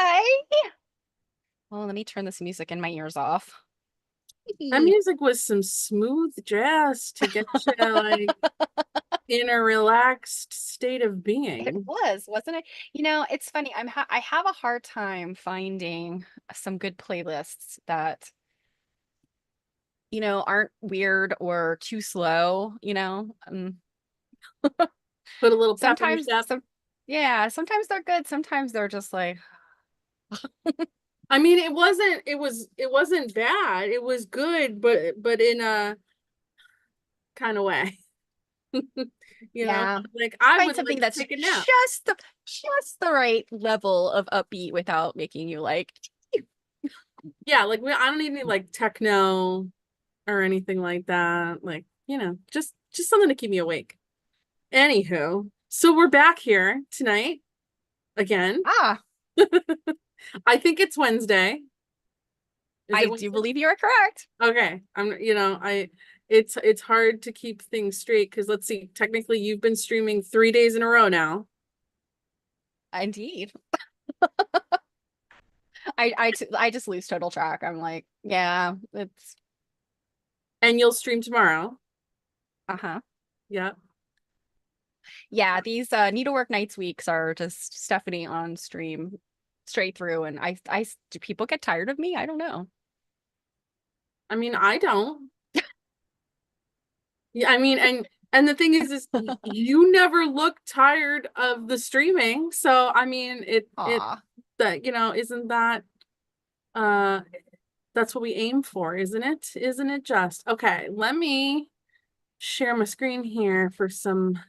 Hi. Well, let me turn this music in my ears off. That music was some smooth jazz to get you like in a relaxed state of It being. was, wasn't it? It's funny. I have a hard time finding some good playlists that, aren't weird or too slow, Put a little pep in your Sometimes step. yeah, sometimes they're good, sometimes they're just like, I mean, it wasn't bad. It was good, but in a kind of way. You know, yeah. like I Find would something like to that's take a nap. just the right level of upbeat without making you like, Yeah, like I don't need any like techno or anything like that. Like, just something to keep me awake. Anywho, so we're back here tonight again. ah, I think it's Wednesday. Is I it do Wednesday? believe you are correct. Okay. It's hard to keep things straight because let's see, technically you've been streaming 3 days in a row now, Indeed. I just lose total track. I'm like, yeah, it's and you'll stream tomorrow. uh-huh. Yeah. Yeah, these Needlework Nights weeks are just Stephanie on stream straight through, and I do people get tired of me? I don't know. I mean, I don't. Yeah, I mean, and the thing is you never look tired of the streaming. So I mean, it Aw. that isn't that uh that's what we aim for, isn't it? Isn't it just? Okay, let me share my screen here for some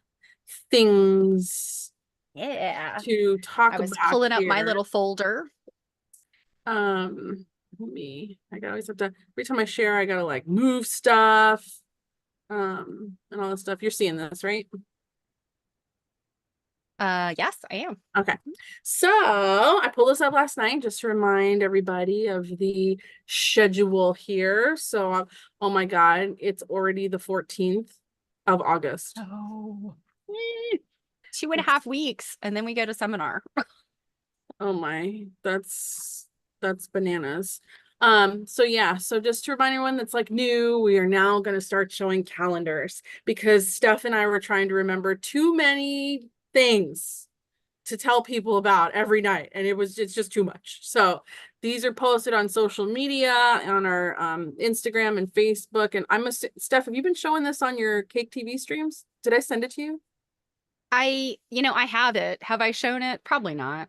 things Yeah. to talk I was about pulling up my here. little folder. I gotta always have to every time I share, I gotta like move stuff, and all this stuff. You're seeing this, right? Yes, I am. Okay. So I pulled this up last night just to remind everybody of the schedule here. So, oh my God, it's already the 14th of August. Oh. 2.5 weeks, and then we go to seminar. Oh my, that's bananas. So yeah, so just to remind everyone that's like new, we are now going to start showing calendars because Steph and I were trying to remember too many things to tell people about every night, and it's just too much. So these are posted on social media, on our Instagram and Facebook. And Steph, have you been showing this on your Cake TV streams? Did I send it to you? I have it. Have I shown it? Probably not.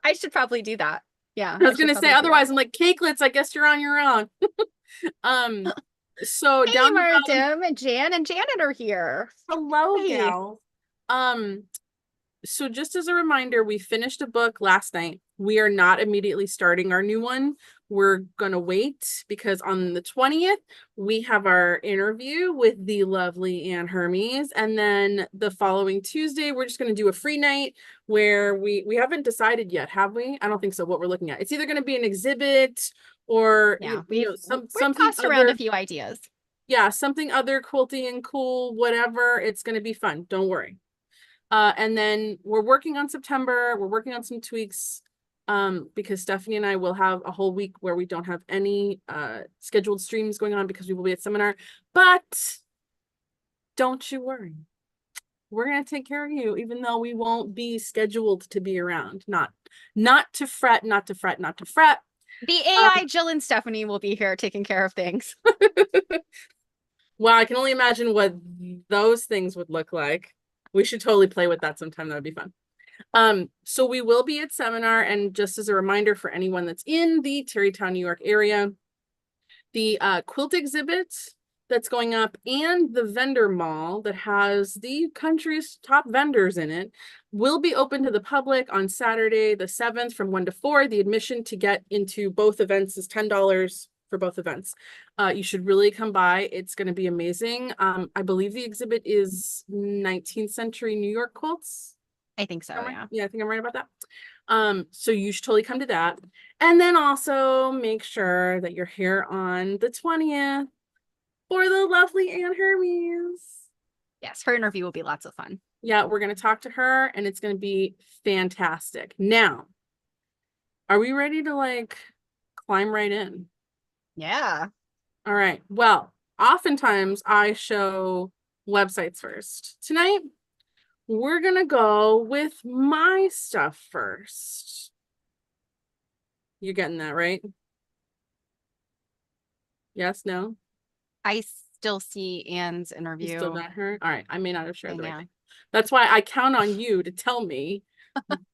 I should probably do that. Yeah, I I was should gonna say probably do that. otherwise I'm like cakelets, I guess you're on your own. Um, so Hey, down the bottom, Martim and Jan and Janet are here. hello, Hey. gal. Um, so just as a reminder, we finished a book last night. We are not immediately starting our new one. We're gonna wait because on the 20th, we have our interview with the lovely Anne Hermes. And then the following Tuesday, we're just gonna do a free night where we haven't decided yet, have we? I don't think so, what we're looking at. It's either gonna be an exhibit or Yeah, we've something tossed around a other. few ideas. Yeah, something other quilty and cool, whatever. It's gonna be fun. Don't worry. And then we're working on September. We're working on some tweaks because Stephanie and I will have a whole week where we don't have any scheduled streams going on because we will be at seminar. But don't you worry. We're gonna take care of you, even though we won't be scheduled to be around. Not to fret, not to fret, not to fret. The Um, AI Jill and Stephanie will be here taking care of things. Wow, I can only imagine what those things would look like. We should totally play with that sometime. That would be fun. So we will be at seminar, and just as a reminder for anyone that's in the Tarrytown, New York area, the quilt exhibit that's going up and the vendor mall that has the country's top vendors in it will be open to the public on Saturday, the 7th from 1 to 4. The admission to get into both events is $10 for both events. You should really come by. It's going to be amazing. I believe the exhibit is 19th century New York quilts. I think so, Right? yeah. Yeah, I think I'm right about that. So you should totally come to that. And then also make sure that you're here on the 20th for the lovely Anne Hermes. Yes, her interview will be lots of fun. Yeah, we're going to talk to her and it's going to be fantastic. Now, are we ready to like climb right in? Yeah. All right. Well, oftentimes I show websites first. Tonight, we're going to go with my stuff first. You're getting that, right? Yes, no? I still see Anne's You still interview got her? All right. I may not have shared thing, the right yeah. thing. That's why I count on you to tell me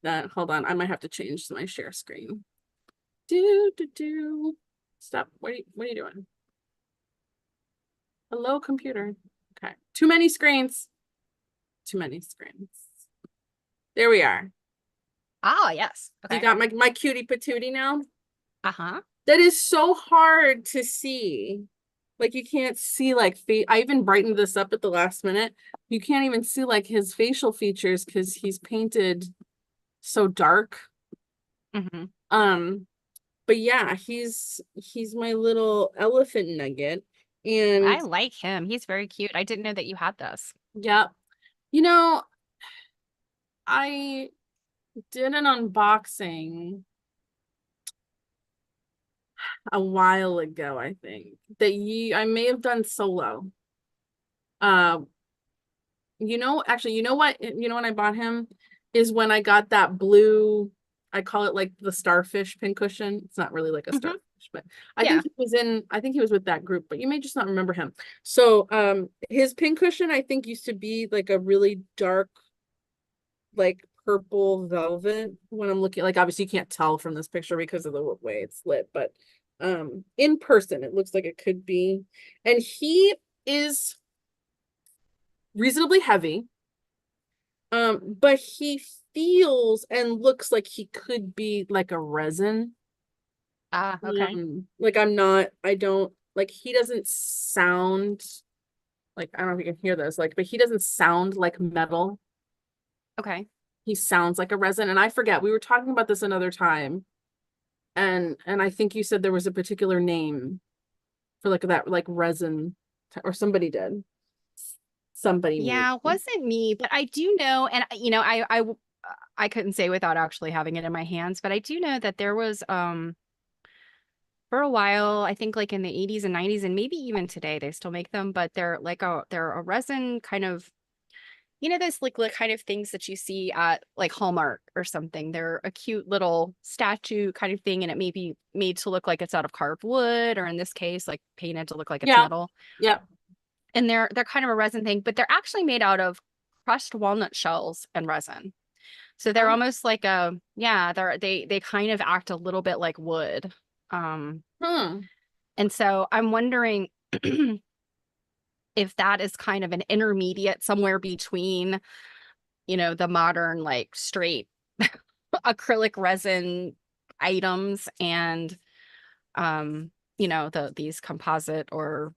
that. Hold on. I might have to change my share screen. Do. Stop. What are you doing? Hello, computer. Okay. Too many screens. Too many screens. There we are. Ah, yes. You Okay. got my cutie patootie now? Uh-huh. That is so hard to see. Like you can't see like I even brightened this up at the last minute. You can't even see like his facial features because he's painted so dark. Mm-hmm. But yeah, he's my little elephant nugget. And I like him. He's very cute. I didn't know that you had this. yeah, you know, I did an unboxing a while ago, I think, that I may have done solo. Uh, actually, you know what? You know when I bought him is when I got that blue, I call it like the starfish pincushion. It's not really like a Mm-hmm. starfish, but Yeah. I think he was with that group, but you may just not remember him. So his pincushion I think used to be like a really dark, like purple velvet when I'm looking, like obviously you can't tell from this picture because of the way it's lit, but in person it looks like it could be. And he is reasonably heavy. But he feels and looks like he could be like a resin. Ah, okay. Like I don't like he doesn't sound like I don't know if you can hear this, like, but he doesn't sound like metal. Okay. He sounds like a resin. And I forget, we were talking about this another time. And I think you said there was a particular name for like that, like resin, or somebody did. Somebody made. Yeah, it wasn't me, but I do know, and I couldn't say without actually having it in my hands, but I do know that there was for a while, I think like in the 80s and 90s, and maybe even today they still make them, but they're a resin kind of, those like kind of things that you see at like Hallmark or something. They're a cute little statue kind of thing, and it may be made to look like it's out of carved wood, or in this case, like painted to look like it's Yeah. metal. Yeah. And they're kind of a resin thing, but they're actually made out of crushed walnut shells and resin. So they're Oh. almost like they kind of act a little bit like wood. Um, Hmm. and so I'm wondering if that is kind of an intermediate somewhere between, the modern like straight acrylic resin items and these composite or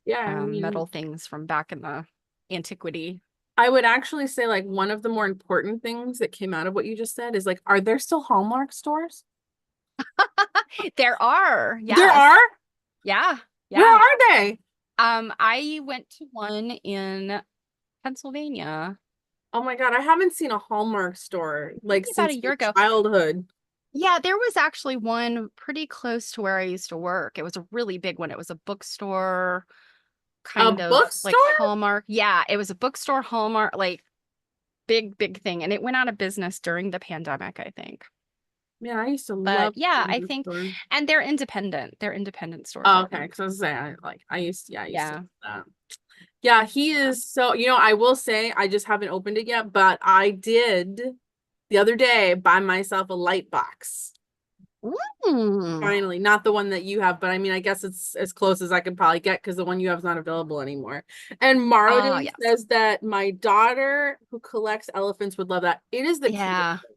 Yeah, I metal mean, things from back in the antiquity. I would actually say like one of the more important things that came out of what you just said is like, are there still Hallmark stores? There are, There yes. are? Yeah. Where Yeah. are they? I went to one in Pennsylvania Oh my God, I haven't seen a Hallmark store maybe like about a since year my ago. childhood. Yeah, there was actually one pretty close to where I used to work. It was a really big one. It was a bookstore, A kind of like bookstore? Hallmark. Yeah, it was a bookstore Hallmark, like big thing. And it went out of business during the pandemic, I think. Man, I used to But love yeah, going I to the think, store. and they're independent. They're independent stores, Oh, I okay, think. because I was saying I used to Yeah. love that. Yeah, he Yeah. is so, I will say I just haven't opened it yet, but I did the other day buy myself a light box. Mm. Finally, not the one that you have, but I mean, I guess it's as close as I could probably get because the one you have is not available anymore. And Oh, Marode yes. says that my daughter who collects elephants would love that. It is the cutest Yeah. thing.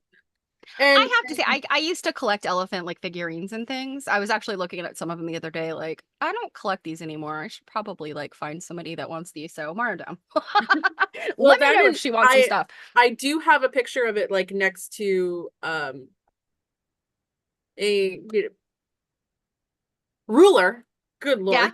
And I have to say, I used to collect elephant like figurines and things. I was actually looking at some of them the other day. Like, I don't collect these anymore. I should probably like find somebody that wants these. So Maradam. well, Let me that know if is she wants some stuff. I do have a picture of it like next to a ruler Good Yeah.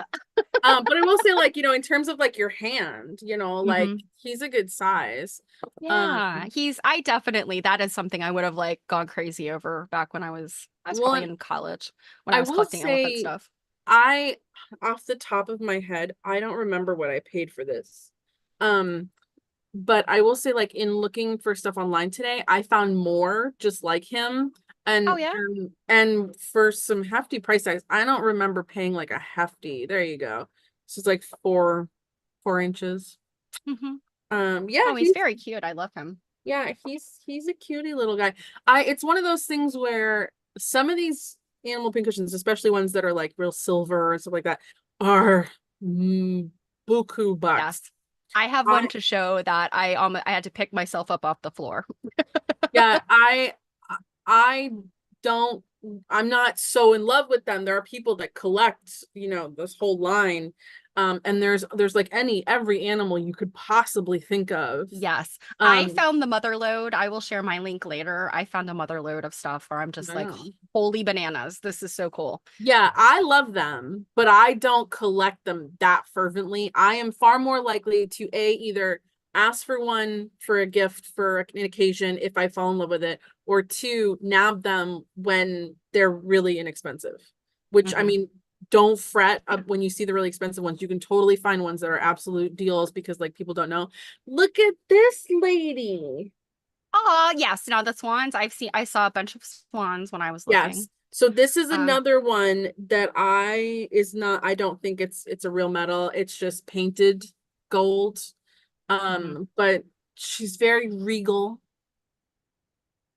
Lord. But I will say, like, in terms of like your hand, like Hmm. he's a good size. Um, Yeah. I definitely, that is something I would have like gone crazy over back when I was well, probably and in college when I I was will collecting elephant say, stuff. I, off the top of my head, I don't remember what I paid for this. Um, but I will say, like, in looking for stuff online today, I found more just like him. Oh And yeah. and for some hefty price tags, I don't remember paying like a hefty. There you go. So it's like 4 inches. Hmm. Yeah, Oh, he's very cute. I love him. he's a cutie little guy. It's one of those things where some of these animal pincushions, especially ones that are like real silver and stuff like that, are buku bucks. Yes. I have one I to show that I had to pick myself up off the floor. Yeah, I don't I'm not so in love with them. There are people that collect, this whole line. And there's like every animal you could possibly think of. Yes. I Um, found the mother load. I will share my link later. I found a mother load of stuff where I'm just like, wow. holy bananas. This is so cool. Yeah, I love them, but I don't collect them that fervently. I am far more likely to either ask for one for a gift for an occasion if I fall in love with it, or two, nab them when they're really inexpensive. Which, I Hmm. mean, don't fret up when you see the really expensive ones. You can totally find ones that are absolute deals because like people don't know. Look at this lady. Oh, yes. Now the swans, I saw a bunch of swans when I was Yes. looking. So this is Um, another one that I don't think it's a real metal. It's just painted gold. mhm. But she's very regal,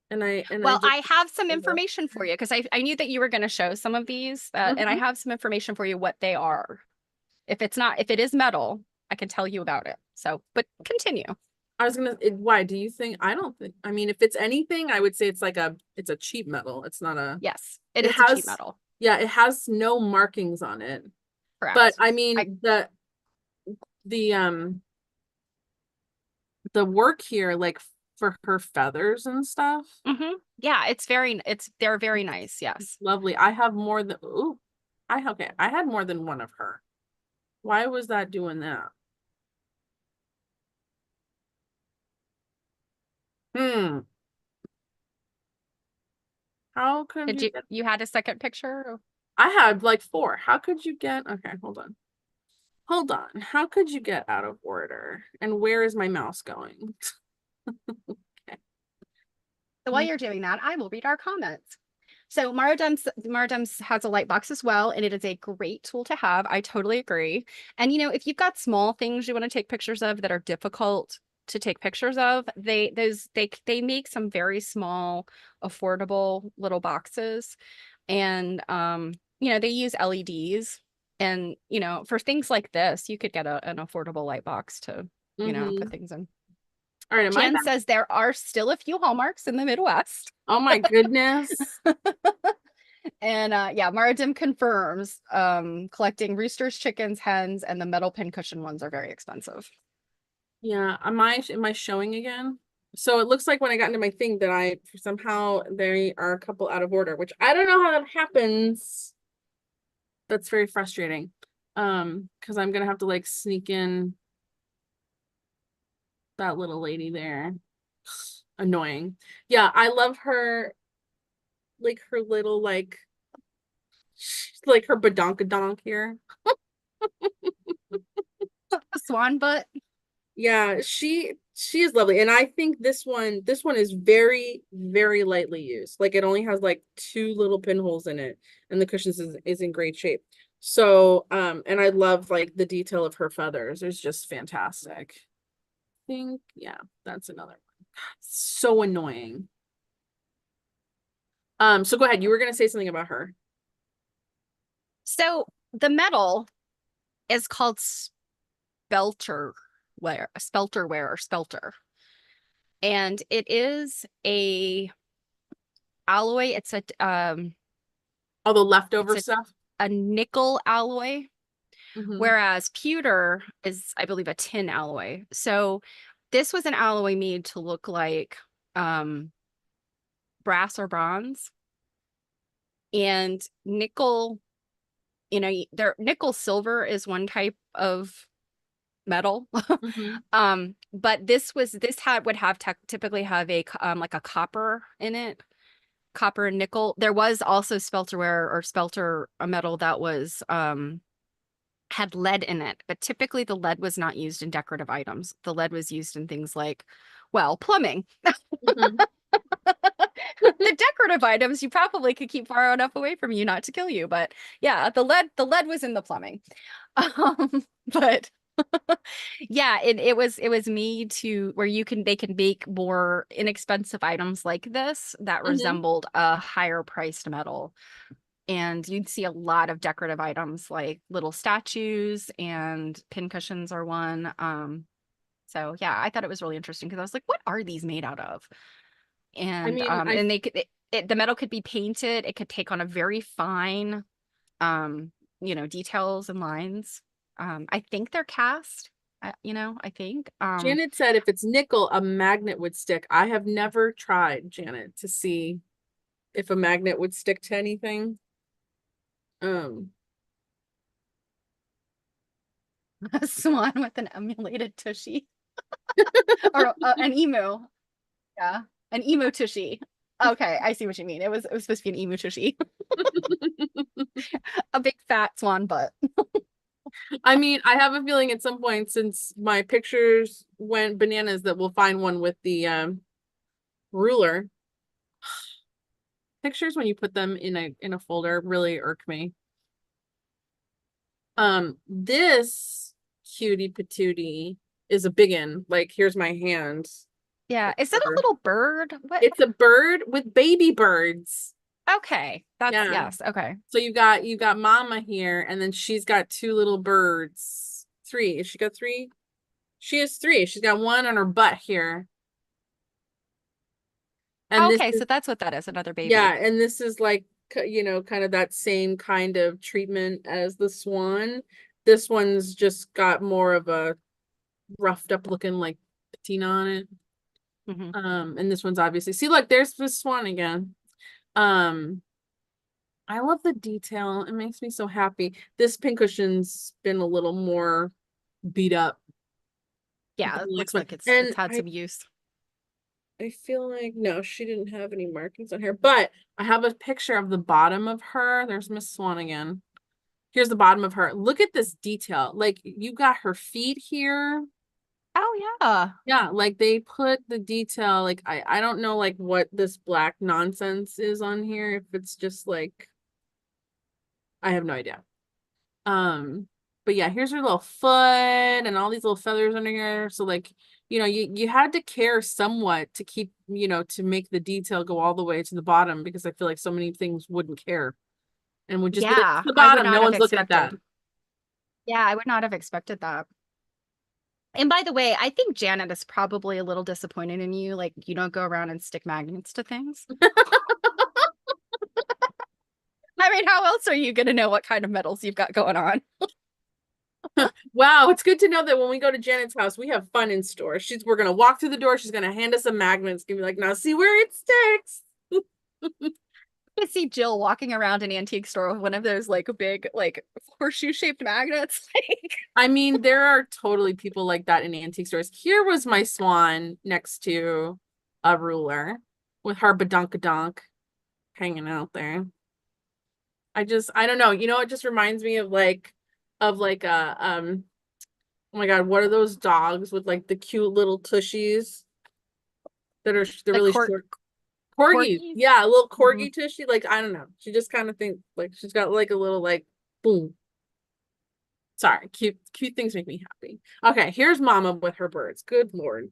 and I Well, just I have some love information for her. you because I knew that you were going to show some of these, and I Mhm. have some information for you what they are. If it is metal, I can tell you about it. So, but continue. I was gonna why do you think I don't think I mean if it's anything, I would say it's a cheap metal. It's not a Yes, it it is a cheap has metal. yeah, it has no markings on it. But Correct. I I mean the the work here, like for her feathers and stuff. Yeah, they're very nice. Yes. Lovely. I have more than ooh. Okay. I had more than one of her. Why was that doing that? Hmm. How could Did you you get you had a second picture? I had like four. How could you get okay, hold on. Hold on. How could you get out of order? And where is my mouse going? Okay. So while you're doing that, I will read our comments. So Maradems has a light box as well, and it is a great tool to have. I totally agree. And if you've got small things you want to take pictures of that are difficult to take pictures of, they make some very small, affordable little boxes. And they use LEDs. And for things like this, you could get an affordable light box to, put Mm-hmm. things in. All right, am I Jan back? says there are still a few hallmarks in the Midwest. Oh my goodness. And yeah, Maradim confirms collecting roosters, chickens, hens, and the metal pincushion ones are very expensive. Yeah, am I showing again? So it looks like when I got into my thing that I somehow they are a couple out of order, which I don't know how that happens. That's very frustrating. Because I'm gonna have to like sneak in that little lady there. Annoying. Yeah, I love her like her little like her badonkadonk here. Swan butt. Yeah, she is lovely. And I think this one is very, very lightly used. Like it only has like two little pinholes in it, and the cushions is in great shape. So, and I love like the detail of her feathers. It's just fantastic. Think, yeah, that's another one. So annoying. So go ahead. You were gonna say something about her. So the metal is called spelterware or spelter. And it is a alloy. All the It's leftover stuff. a nickel alloy, Hmm. whereas pewter is, I believe, a tin alloy. So this was an alloy made to look like um brass or bronze, and nickel you know, there nickel silver is one type of metal. Hmm. But this had would have typically have a like a copper in it, copper and nickel. There was also spelterware or spelter, a metal that was had lead in it, but typically the lead was not used in decorative items. The lead was used in things like, well, plumbing. Hmm. The decorative items you probably could keep far enough away from you not to kill you, but yeah, the lead was in the plumbing. But yeah, it was made to where they can make more inexpensive items like this that Hmm. resembled a higher priced metal. And you'd see a lot of decorative items like little statues and pin cushions are one. So yeah, I thought it was really interesting because I was like, what are these made out of? I And mean, I and they could the metal could be painted. It could take on a very fine details and lines. I think they're cast, I think. Janet said if it's nickel, a magnet would stick. I have never tried, Janet, to see if a magnet would stick to anything. Um, A swan with an emulated tushy or an emu. Yeah, an emu tushy. Okay, I see what you mean. It was supposed to be an emu tushy, a big fat swan butt. I mean, I have a feeling at some point since my pictures went bananas that we'll find one with the ruler. Pictures when you put them in a folder really irk me. This cutie patootie is a big one. Like, here's my hand. Yeah, is that a little bird? What? It's a bird with baby birds. Okay, that's Yeah. yes. Okay. So you got mama here, and then she's got two little birds. Three. Has she got three? She has three. She's got one on her butt here. And this Okay, is so that's what that is, another yeah, baby. and this is like kind of that same kind of treatment as the swan. This one's just got more of a roughed up looking like patina on it. Hmm. And this one's obviously see, look, there's the swan again. Um, I love the detail. It makes me so happy. This pincushion's been a little more beat up Yeah, than it the next looks one. like it's And had I some use. I feel like no, she didn't have any markings on here, but I have a picture of the bottom of her. There's Miss Swan again. Here's the bottom of her. Look at this detail. Like you got her feet here. Oh yeah. Yeah, like they put the detail, like I don't know like what this black nonsense is on here. If it's just like I have no idea. Um, but yeah, here's her little foot and all these little feathers under here. So like, you had to care somewhat to keep, to make the detail go all the way to the bottom because I feel like so many things wouldn't care and would just be like, it's Yeah, the I would bottom. not No have one's looking at that. expected. Yeah, I would not have expected that. And by the way, I think Janet is probably a little disappointed in you. Like, you don't go around and stick magnets to things. I mean, how else are you going to know what kind of metals you've got going on? Wow, it's good to know that when we go to Janet's house, we have fun in store. We're gonna walk through the door, she's gonna hand us a magnet. It's gonna be like, now see where it sticks. I see Jill walking around an antique store with one of those like big, like horseshoe shaped magnets. I mean, there are totally people like that in antique stores. Here was my swan next to a ruler with her badonkadonk hanging out there. I don't know. It just reminds me of like oh my God, what are those dogs with like the cute little tushies that are they're The really short? Corgis. corgis. Yeah, a little Hmm. corgi tushy. Like, I don't know. She just kind of thinks like she's got like a little like boom. Sorry, cute things make me happy. Okay, here's Mama with her birds. Good Lord.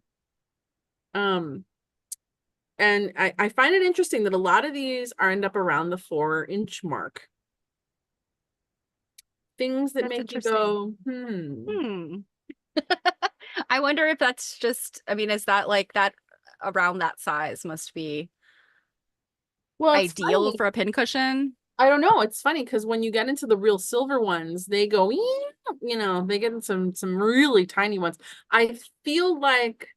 Um, and I find it interesting that a lot of these are end up around the 4-inch mark. Things that That's make you interesting. go, hmm. Hmm. I wonder if that's just, I mean, is that like that around that size must be Well, it's ideal funny. for a pincushion? I don't know. It's funny because when you get into the real silver ones, they go, they get in some really tiny ones. I feel like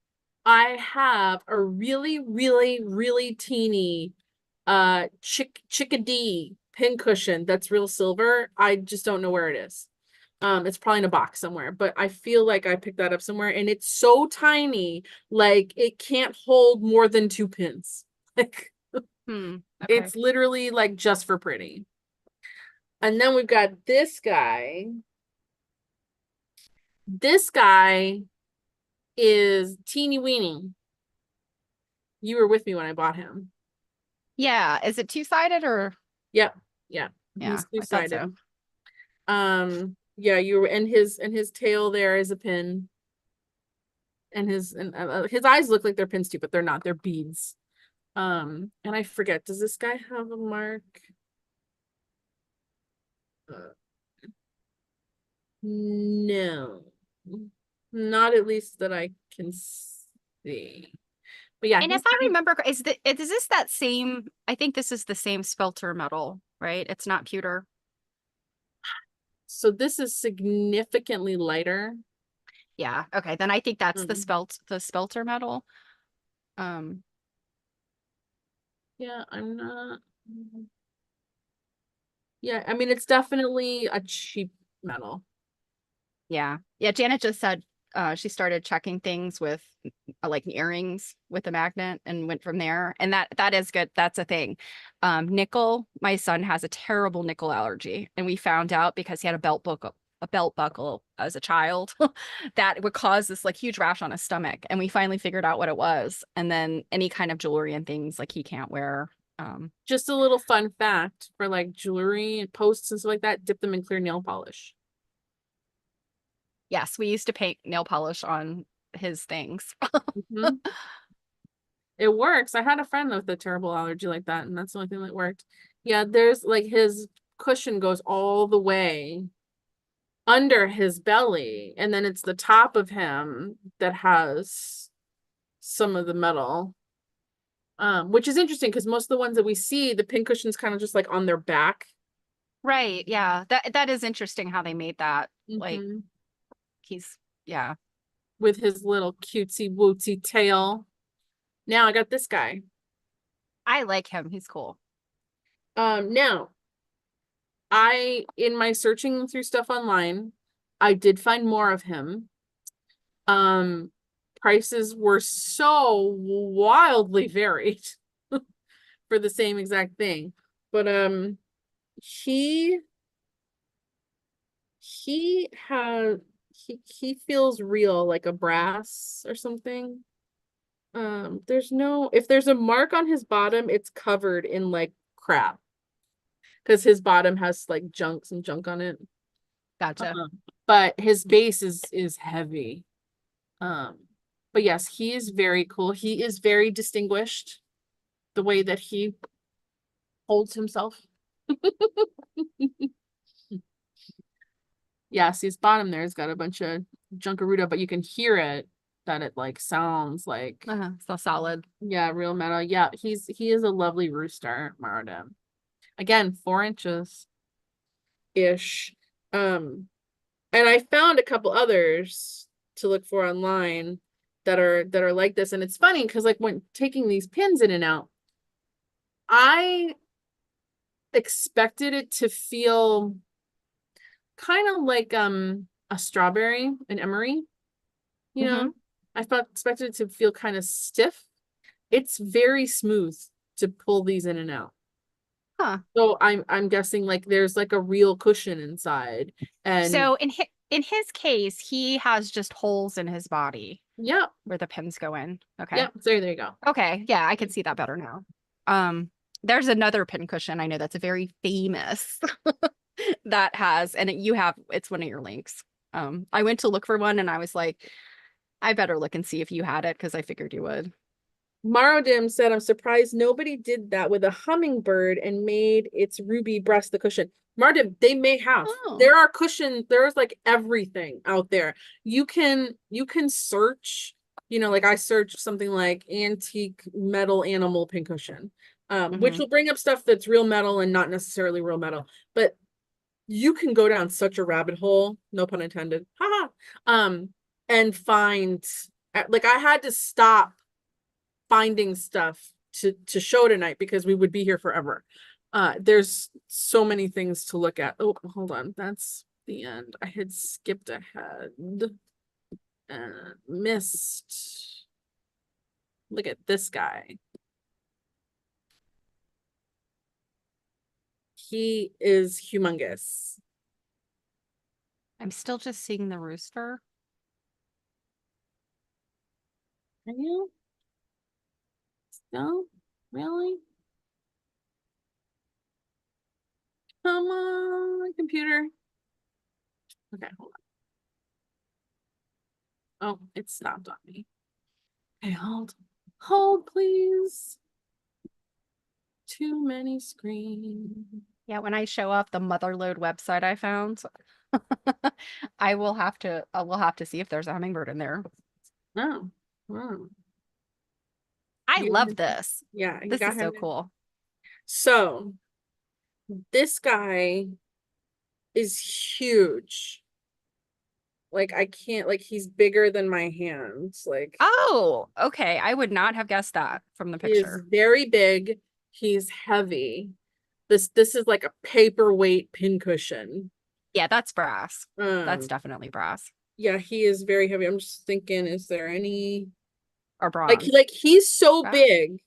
I have a really, really, really teeny chickadee pin cushion that's real silver. I just don't know where it is. It's probably in a box somewhere, but I feel like I picked that up somewhere, and it's so tiny, like it can't hold more than 2 pins. Like Okay. it's literally like just for pretty. And then we've got this guy. This guy is teeny weeny. You were with me when I bought him. Yeah. Is it two-sided or? Yep. Yeah. Yeah, He's I thought two-sided. so. Yeah, you were, and his tail there is a pin. And his eyes look like they're pins too, but they're not. They're beads. And I forget, does this guy have a mark? Uh, no. Not at least that I can see. But yeah, And if he's I pretty. remember, is this that same? I think this is the same spelter metal, right? It's not pewter. So this is significantly lighter. Yeah. Okay. Then I think that's Mm. the spelter metal. Um, Yeah, I'm not. Yeah, I mean, it's definitely a cheap metal. yeah. Yeah. Janet just said she started checking things with like earrings with a magnet and went from there. And that is good. That's a thing. Nickel, my son has a terrible nickel allergy, and we found out because he had a belt buckle as a child that would cause this like huge rash on his stomach. And we finally figured out what it was. And then any kind of jewelry and things like he can't wear. Just a little fun fact for like jewelry and posts and stuff like that, dip them in clear nail polish. Yes, we used to paint nail polish on his things. Mhm. It works. I had a friend with a terrible allergy like that, and that's the only thing that worked. Yeah, there's like his cushion goes all the way under his belly, and then it's the top of him that has some of the metal. Which is interesting because most of the ones that we see, the pin cushion's kind of just like on their back. Right. Yeah. That is interesting how they made that. Like Hmm. he's yeah. With his little cutesy wootsy tail. Now I got this guy. I like him. He's cool. Now in my searching through stuff online, I did find more of him. Um, Prices were so wildly varied for the same exact thing. But he he has he feels real, like a brass or something. There's no, if there's a mark on his bottom, it's covered in like crap because his bottom has like some junk on it. Gotcha. Um, but his base is heavy. Um, but yes, he is very cool. He is very distinguished the way that he holds himself. Yes, his bottom there's got a bunch of junkaruda, but you can hear it that it like sounds like, So solid. yeah, real metal. Yeah, he is a lovely rooster, Mardim. Again, 4 inches ish. And I found a couple others to look for online that are like this. And it's funny because like when taking these pins in and out, I expected it to feel kind of like a strawberry, an emery, you Hmm. know. I thought expected it to feel kind of stiff. It's very smooth to pull these in and out. Huh. So I'm guessing like there's like a real cushion inside. And So in his case, he has just holes in his body yeah, where the pins go in. yeah, Okay. there you go. Okay. Yeah, I can see that better now. Um, there's another pin cushion I know that's a very famous that has, and it's one of your links. I went to look for one and I was like, I better look and see if you had it because I figured you would. Marodim said, I'm surprised nobody did that with a hummingbird and made its ruby breast the cushion. Marodim, they may have. Oh. There are cushions, there's like everything out there. You can search, like I searched something like antique metal animal pincushion, which Hmm. will bring up stuff that's real metal and not necessarily real metal. But you can go down such a rabbit hole, no pun intended, haha, and find like I had to stop finding stuff to show tonight because we would be here forever. There's so many things to look at. Oh, hold on. That's the end. I had skipped ahead and missed. Look at this guy. He is humongous. I'm still just seeing the rooster. Are you? No? Really? Come on, computer. Okay, hold on. Oh, it stopped on me. Okay, hold. Hold, please. Too many screens. Yeah, when I show off the Motherload website I found, I will have to see if there's a hummingbird in there. Oh, oh. I You, love this. yeah, you This got is so him. cool. So this guy is huge. Like I can't, like he's bigger than my hands. Like Oh, okay. I would not have guessed that from the he is picture. very big. He's heavy. This is like a paperweight pincushion. Yeah, that's brass. That's Um, definitely brass yeah, he is very heavy. I'm just thinking, is there any or bronze. like he's so Brass. big,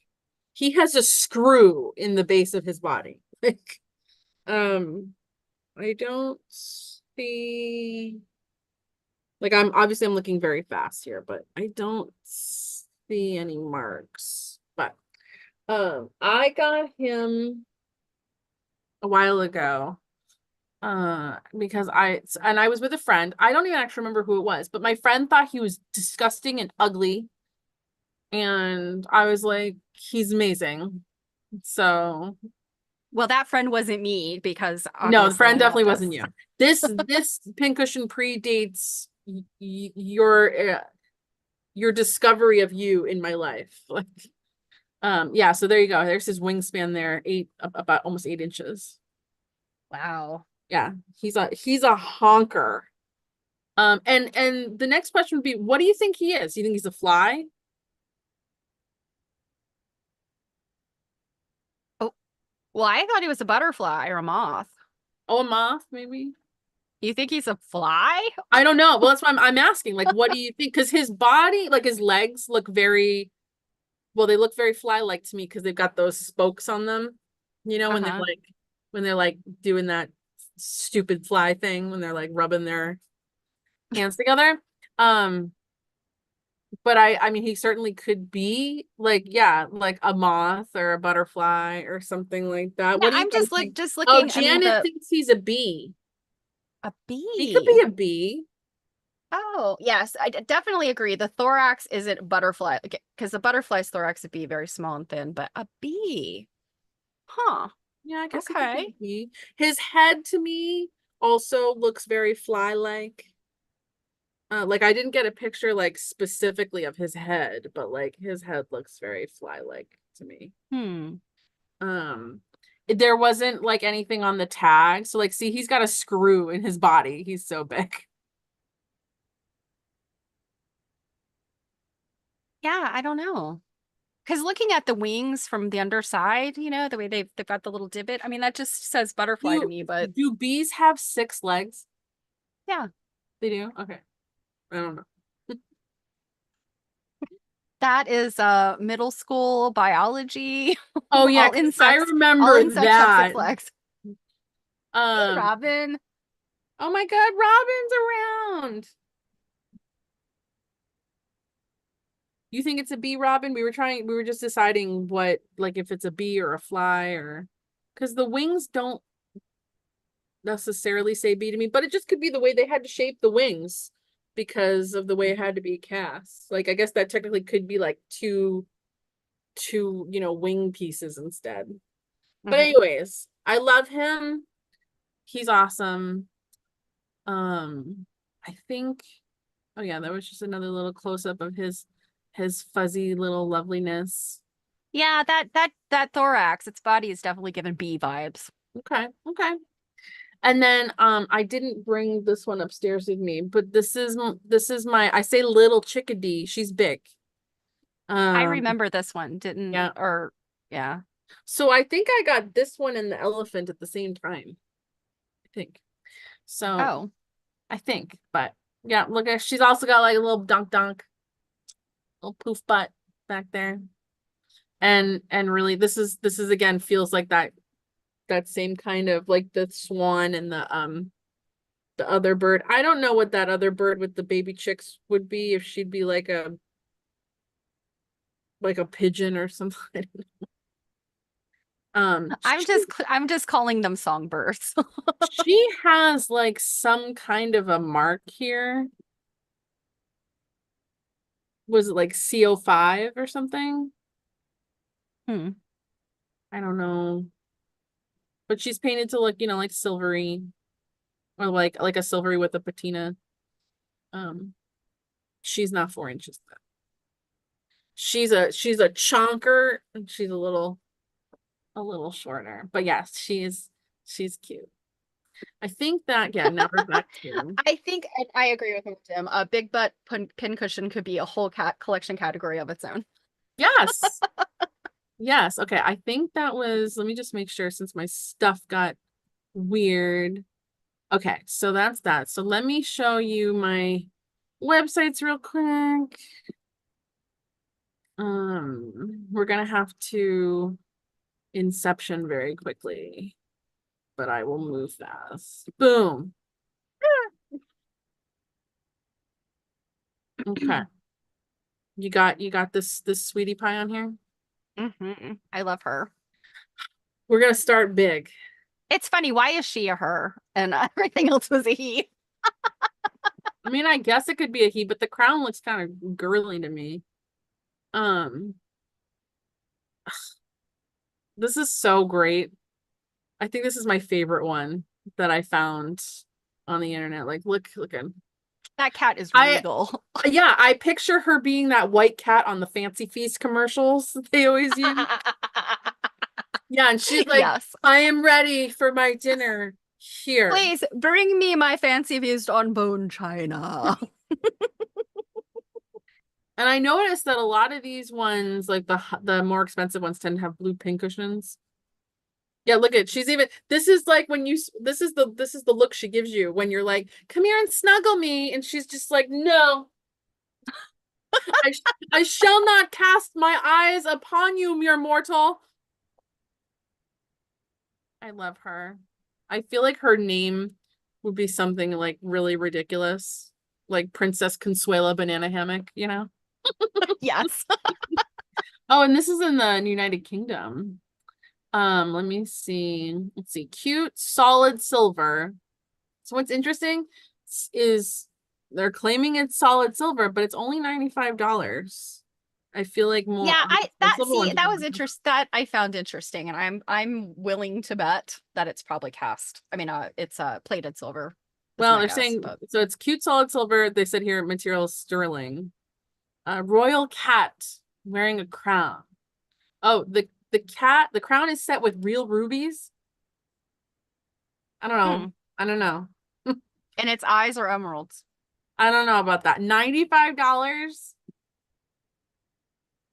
he has a screw in the base of his body. Like, I don't see like I'm looking very fast here, but I don't see any marks. But I got him a while ago. Because I was with a friend. I don't even actually remember who it was, but my friend thought he was disgusting and ugly. And I was like, he's amazing. So Well, that friend wasn't me because no, the obviously friend I'm not definitely wasn't just. you. This pincushion predates your discovery of you in my life. Like, yeah. So there you go. There's his wingspan there, about almost 8 inches. Wow. Yeah, he's a honker. And the next question would be, what do you think he is? You think he's a fly? Oh, well, I thought he was a butterfly or a moth. Oh, a moth, maybe? You think he's a fly? I don't know. Well, that's why I'm asking. Like, what do you think? Because his body, like his legs, look very well. They look very fly-like to me because they've got those spokes on them. You know, Uh-huh. when they're like doing that stupid fly thing when they're like rubbing their hands together. Um, but I mean, he certainly could be like, yeah, like a moth or a butterfly or something like that. Yeah, What do you I'm guys just like think? just Oh, looking. I mean, Janet thinks he's a bee. a He could be bee. a bee. Oh, yes, definitely agree. The thorax isn't butterfly, because the butterfly's thorax would be very small and thin, but a bee. Huh. Yeah, I guess he could be Okay. a bee. His head to me also looks very fly-like. Like I didn't get a picture like specifically of his head, but like his head looks very fly-like to me. Hmm. Um, there wasn't like anything on the tag. So like, see, he's got a screw in his body. He's so big. Yeah, I don't know. Because looking at the wings from the underside, the way they've got the little divot, I mean, that just says butterfly to Do me, but do bees have 6 legs? yeah, They do? Okay. I don't know. that is middle school biology. Oh yeah, All because I insects, all remember insects have six that. legs. Hey, Um, Robin. oh my God, Robin's around. You think it's a bee, Robin? We were just deciding what, like if it's a bee or a fly or because the wings don't necessarily say bee to me, but it just could be the way they had to shape the wings because of the way it had to be cast. Like I guess that technically could be like two, wing pieces instead. But Mhm. anyways, I love him. He's awesome. I think oh yeah, that was just another little close up of his fuzzy little loveliness. Yeah, that thorax, its body is definitely giving bee vibes. Okay, okay. And then I didn't bring this one upstairs with me, but this is my I say little chickadee. She's big. I Um remember this one, didn't yeah. or yeah. So I think I got this one and the elephant at the same time. I think. So Oh, I think, but yeah, look at she's also got like a little dunk, little poof butt back there. And really this is again feels like that same kind of like the swan and the other bird. I don't know what that other bird with the baby chicks would be, if she'd be like a pigeon or something. I'm just calling them songbirds. She has like some kind of a mark here. Was it like CO5 or something? Hmm. I don't know. But she's painted to look, like silvery, or like a silvery with a patina. Um, she's not 4 inches though. She's a chonker, and she's a little shorter. But yes, she's cute. I think that, yeah, now we're back to. I think I agree with him, Jim. A big butt pincushion could be a whole cat collection category of its own. Yes. Yes. Okay. I think that was, let me just make sure since my stuff got weird. Okay, so that's that. So let me show you my websites real quick. We're gonna have to Inception very quickly, but I will move fast. Boom. Okay. You got this sweetie pie on here. I love her. We're gonna start big. It's funny. Why is she a her and everything else was a he? I mean, I guess it could be a he, but the crown looks kind of girly to me. Um, this is so great. I think this is my favorite one that I found on the internet. Like, look at That cat is I regal. yeah, I picture her being that white cat on the Fancy Feast commercials that they always use. Yeah, and she's like, Yes. I am ready for my dinner here. Please bring me my fancy feast on bone china. And I noticed that a lot of these ones, like the more expensive ones, tend to have blue pin cushions. Yeah, look at she's even this is like when you this is the look she gives you when you're like, come here and snuggle me, and she's just like, no. I, I shall not cast my eyes upon you, mere mortal. I love her. I feel like her name would be something like really ridiculous, like Princess Consuela Banana Hammock. Yes. Oh, and this is in the United Kingdom. Let me see. Let's see. Cute, solid silver. So what's interesting is they're claiming it's solid silver, but it's only $95. I feel like more Yeah, I that silver see ones. that was interest that I found interesting, and I'm willing to bet that it's probably cast. I mean, it's plated silver. That's Well, my they're guess, saying but so it's cute solid silver. They said here material is sterling. Royal cat wearing a crown. Oh, the crown is set with real rubies. I don't know. hmm. I don't know. And its eyes are emeralds. I don't know about that. $95?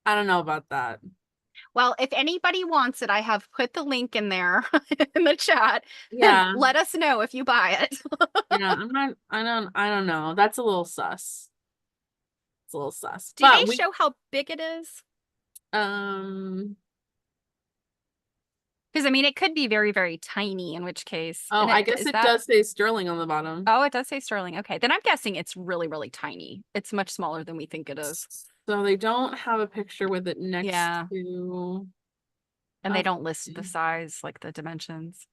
I don't know about that. Well, if anybody wants it, I have put the link in there in the chat. Yeah. Let us know if you buy it. Yeah, I don't know. That's a little sus. It's a little sus. Do they But we show how big it is? um Because I mean, it could be very, very tiny, in which case, oh, and I it guess is it that. does say sterling on the bottom. Oh, it does say sterling. Okay, then I'm guessing it's really, really tiny. It's much smaller than we think it is. So they don't have a picture with it next Yeah, to and they oh, don't list the size, like the dimensions.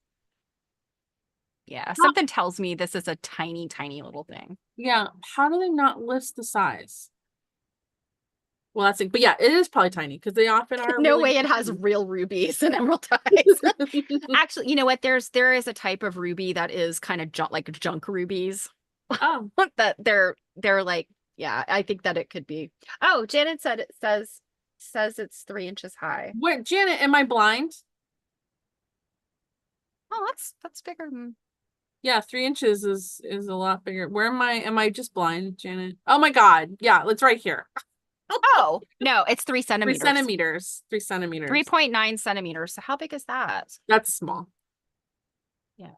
Yeah, how- something tells me this is a tiny, tiny little thing. yeah, how do they not list the size? Well, that's it. But yeah, it is probably tiny because they often are No really way it has real rubies and emerald eyes. Actually, you know what? There is a type of ruby that is kind of like junk rubies. Oh, That they're like, yeah, I think that it could be. Oh, Janet said it says it's 3 inches high. wait, Janet, am I blind? Oh, that's bigger. Yeah, 3 inches is a lot bigger. Where am I? Am I just blind, Janet? Oh my God. Yeah, it's right here. Oh, no, it's 3 3 centimeters. centimeters. 3 centimeters. 3.9 centimeters. So how big is that? That's small. Yeah.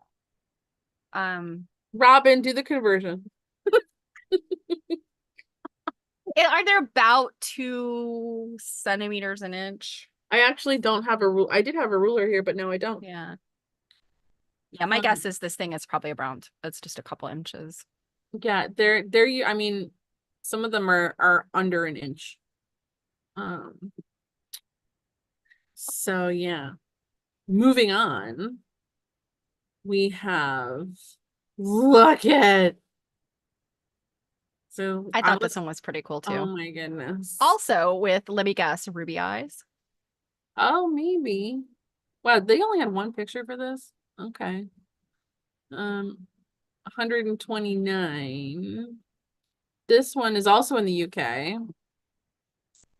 Um, Robin, do the conversion. are there about 2 centimeters an inch? I actually don't have a rule. I did have a ruler here, but no, I don't. Yeah. Yeah, my Um, guess is this thing is probably around, it's just a couple inches. yeah, you. I mean, some of them are under an inch. Um, so yeah. Moving on, we have look at so I I thought this was one was pretty cool oh too. my goodness. Also with, let me guess, ruby eyes. Oh, maybe. Wow, they only had one picture for this. Okay. 129. This one is also in the UK.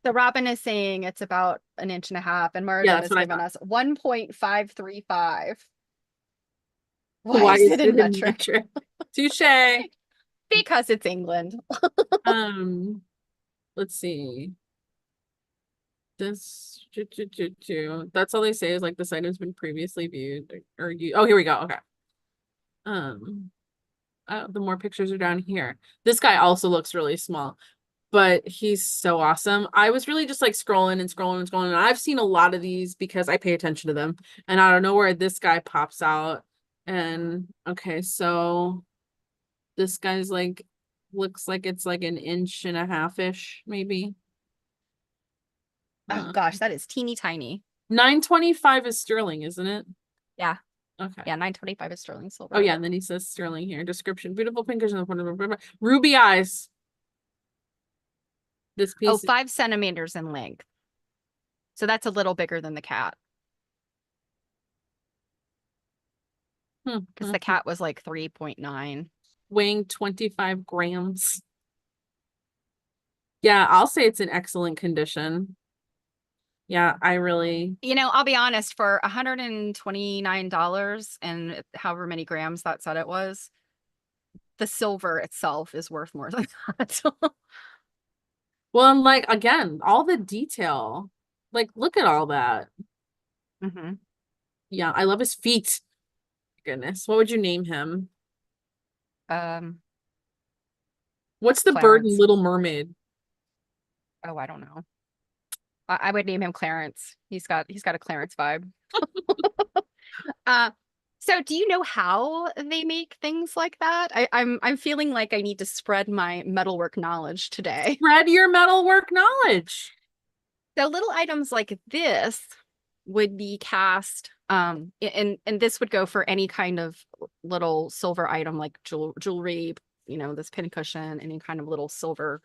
So Robin is saying it's about an inch and a half, and Yeah, Meredith that's has what I given thought. us 1.535. Why Why is is it in it in metric? metric? Touche. Because it's England. Um, let's see. This that's all they say is like this item's been previously viewed or you. Oh, here we go. Okay. Um, the more pictures are down here. This guy also looks really small, but he's so awesome. I was really just like scrolling and scrolling and scrolling, and I've seen a lot of these because I pay attention to them. And I don't know where this guy pops out. And okay, so this guy's like looks like it's like an inch and a half-ish, maybe. Oh Uh, gosh, that is teeny tiny. 925 is sterling, isn't it? Yeah. Okay. Yeah, 925 is sterling Oh silver. yeah, and then he says sterling here. Description: beautiful pinkish in the front of the ruby eyes. This Oh, piece. 5 centimeters in length. So that's a little bigger than the cat, because the cat was like 3.9. Weighing 25 grams. Yeah, I'll say it's in excellent condition. Yeah, I really. You know, I'll be honest, for $129 and however many grams that said it was, the silver itself is worth more than that. Well, and like again, all the detail. Like, look at all that. hmm Yeah, I love his feet. Goodness, what would you name him? Um, What's the bird in Clarence. Little Mermaid? Oh, I don't know. I would name him Clarence. He's got a Clarence vibe. Uh, so do you know how they make things like that? I'm feeling like I need to spread my metalwork knowledge today. Spread your metalwork knowledge. So little items like this would be cast, and this would go for any kind of little silver item like jewelry, this pincushion, any kind of little silver,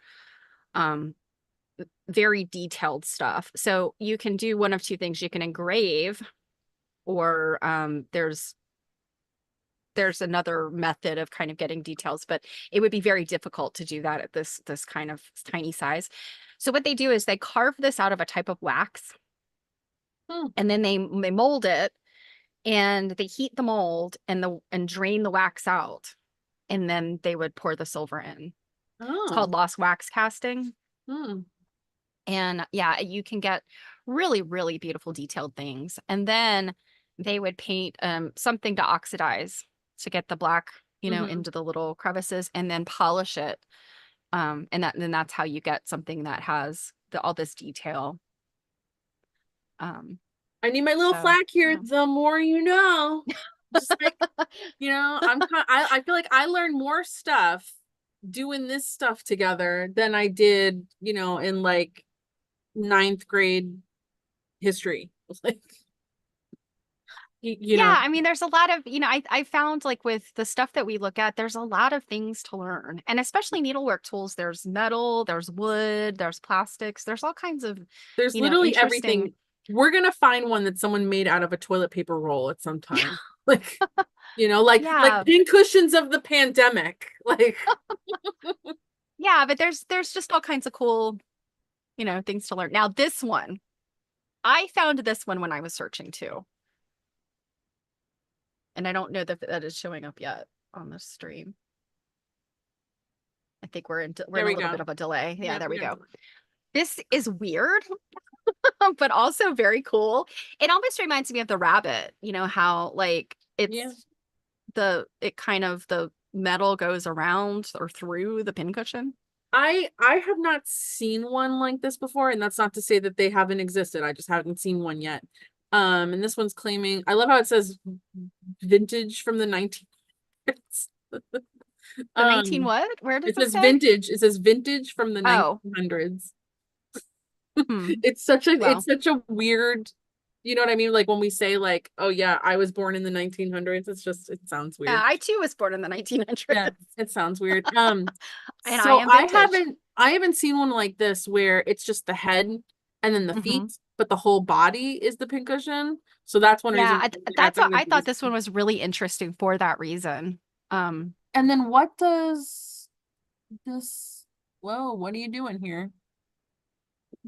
um, very detailed stuff. So you can do one of two things. You can engrave, or there's another method of kind of getting details, but it would be very difficult to do that at this kind of tiny size. So what they do is they carve this out of a type of wax, Hmm. and then they mold it, and they heat the mold and drain the wax out, and then they would pour the silver in. It's called Oh. lost wax casting. Hmm. And yeah, you can get really, really beautiful detailed things. And then they would paint something to oxidize to get the black, Mm-hmm. into the little crevices, and then polish it. And then that's how you get something that has all this detail. Um, I need my little so flag here. yeah. The more you know. Just like, I feel like I learned more stuff doing this stuff together than I did, in like ninth grade history. Like, you Yeah, know, I mean, there's a lot of, I found like with the stuff that we look at, there's a lot of things to learn. And especially needlework tools, there's metal, there's wood, there's plastics, there's all kinds of, there's literally interesting. everything. We're gonna find one that someone made out of a toilet paper roll at some time. Like, like Yeah. pin cushions of the pandemic. Like, Yeah, but there's just all kinds of cool, things to learn. Now, this one, I found this one when I was searching too. And I don't know that is showing up yet on the stream. I think we're in there a we little go. bit of a delay. Yeah, Yep, there we we got go. it. This is weird, but also very cool. It almost reminds me of the rabbit, you know, how like Yeah. it kind of the metal goes around or through the pincushion. I have not seen one like this before, and that's not to say that they haven't existed. I just haven't seen one yet. And this one's claiming, I love how it says vintage from the 1900s. The 19 Um, what? Where does it it says say? vintage. It says vintage from the Oh, 1900s. hmm. It's Well, such a weird, you know what I mean? Like when we say like, oh yeah, I was born in the 1900s, it's just it sounds yeah, weird. I too was born in the 1900s Yeah, it sounds weird. and I So am vintage. I haven't seen one like this where it's just the head and then the Hmm. feet, but the whole body is the pincushion. So that's one Yeah, reason I that's thought what it I would be thought this one was really interesting for that reason. Um, and then what does this, whoa, what are you doing here?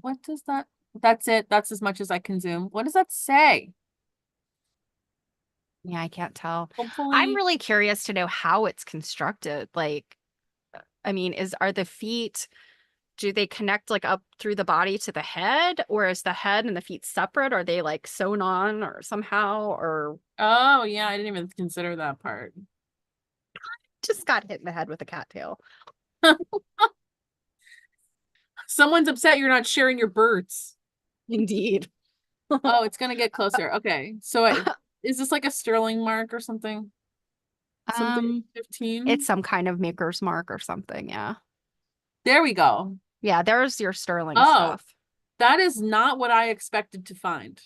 What does that, that's it. That's as much as I can zoom. What does that say? yeah, I can't tell. I'm Hopefully, really curious to know how it's constructed. Like, I mean, are the feet, do they connect like up through the body to the head, or is the head and the feet separate? Are they like sewn on or somehow, or oh yeah, I didn't even consider that part. just got hit in the head with a cattail? Someone's upset you're not sharing your birds. Indeed. Oh, it's gonna get closer. Okay. So is this like a sterling mark or something? Something Um, it's 15? some kind of maker's mark or something. Yeah. There we go. Yeah, there's your sterling Oh, stuff. that is not what I expected to find.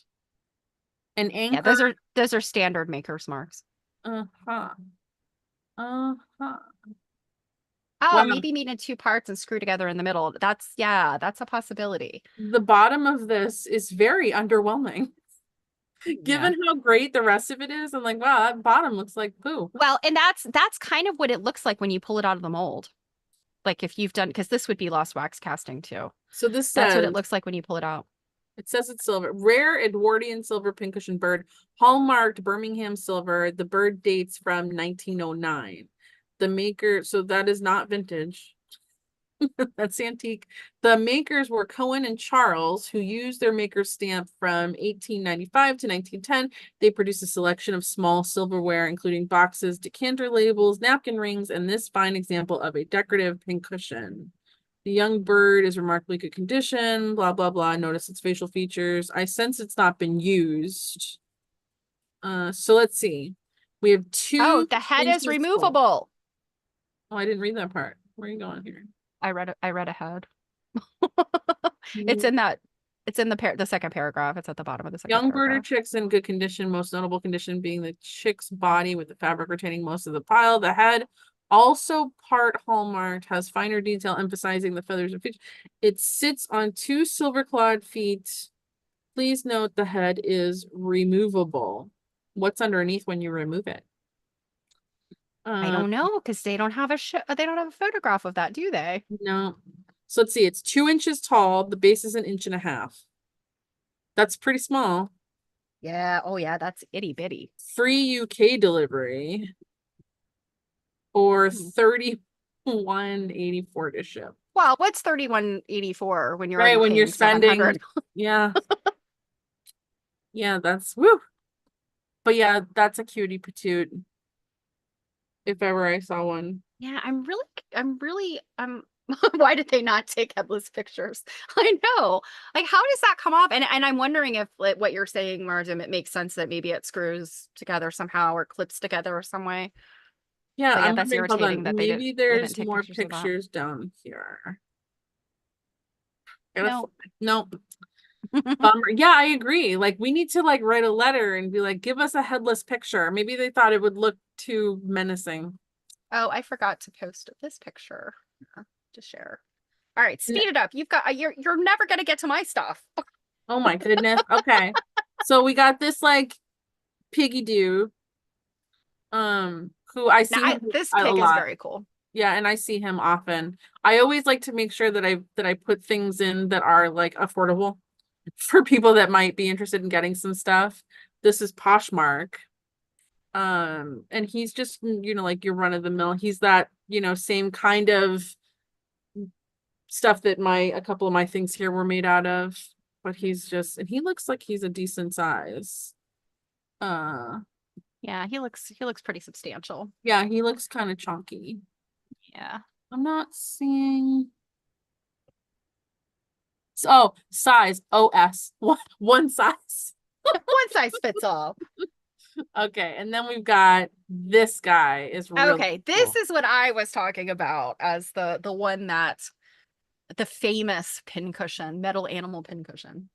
An Yeah, anchor. those are standard maker's marks. Uh-huh. Uh-huh. Oh, Wow. maybe made in two parts and screw together in the middle. Yeah, that's a possibility. The bottom of this is very underwhelming. Yeah. Given how great the rest of it is, I'm like, wow, that bottom looks like poo. Well, and that's kind of what it looks like when you pull it out of the mold. Like if you've done, because this would be lost wax casting too. So this That's what it says, looks like when you pull it out. it says it's silver. Rare Edwardian silver pincushion bird, hallmarked Birmingham silver. The bird dates from 1909. The maker, so that is not vintage. That's antique. The makers were Cohen and Charles, who used their maker's stamp from 1895 to 1910. They produced a selection of small silverware, including boxes, decanter labels, napkin rings, and this fine example of a decorative pincushion. The young bird is remarkably good condition, blah, blah, blah. Notice its facial features. I sense it's not been used. So let's see. We have Oh, 2 the head is inches tall. removable. Oh, I didn't read that part. Where are you going here? I read ahead. It's in that it's in the second paragraph. It's at the bottom of the second Young bird or paragraph. chicks in good condition, most notable condition being the chick's body with the fabric retaining most of the pile. The head, also part hallmarked, has finer detail emphasizing the feathers and features. It sits on 2 silver clawed feet. Please note the head is removable. What's underneath when you remove it? I Uh, don't know because they don't have a photograph of that, do they? no. So let's see, it's 2 inches tall. The base is 1.5 inches. That's pretty small. Yeah. Oh yeah, that's itty bitty. Free UK delivery. Or Hmm. 31.84 to ship. Well, what's 31.84 when you're Right, already when you're paying 700? spending, yeah, yeah, that's woo. But yeah, that's a cutie patootie if ever I saw one. Yeah, I'm really, why did they not take headless pictures? I know. Like, how does that come off? And I'm wondering if like, what you're saying, Marjam, it makes sense that maybe it screws together somehow or clips together or some way. Yeah, But yeah, I'm that's wondering, hold irritating on, that maybe they didn't there's take more pictures of that. pictures down here. Gotta, No. no, bummer. Yeah, I agree. Like, we need to like write a letter and be like, give us a headless picture. Maybe they thought it would look too menacing. Oh, I forgot to post this picture to share. All right, speed it up. You're never gonna get to my stuff. Oh my goodness. Okay. So we got this like piggy do who I Now, see him this a pig is lot. very cool. Yeah, and I see him often. I always like to make sure that I put things in that are like affordable for people that might be interested in getting some stuff. This is Poshmark. And he's just, like your run of the mill. He's that, same kind of stuff that a couple of my things here were made out of. But and he looks like he's a decent size. Uh, Yeah, he looks pretty substantial. yeah, he looks kind of chunky. Yeah. I'm not seeing. Oh, size OS. One size. One size fits all. Okay, and then we've got this guy is really Okay, this cool. is what I was talking about as the one that the famous pincushion, metal animal pincushion.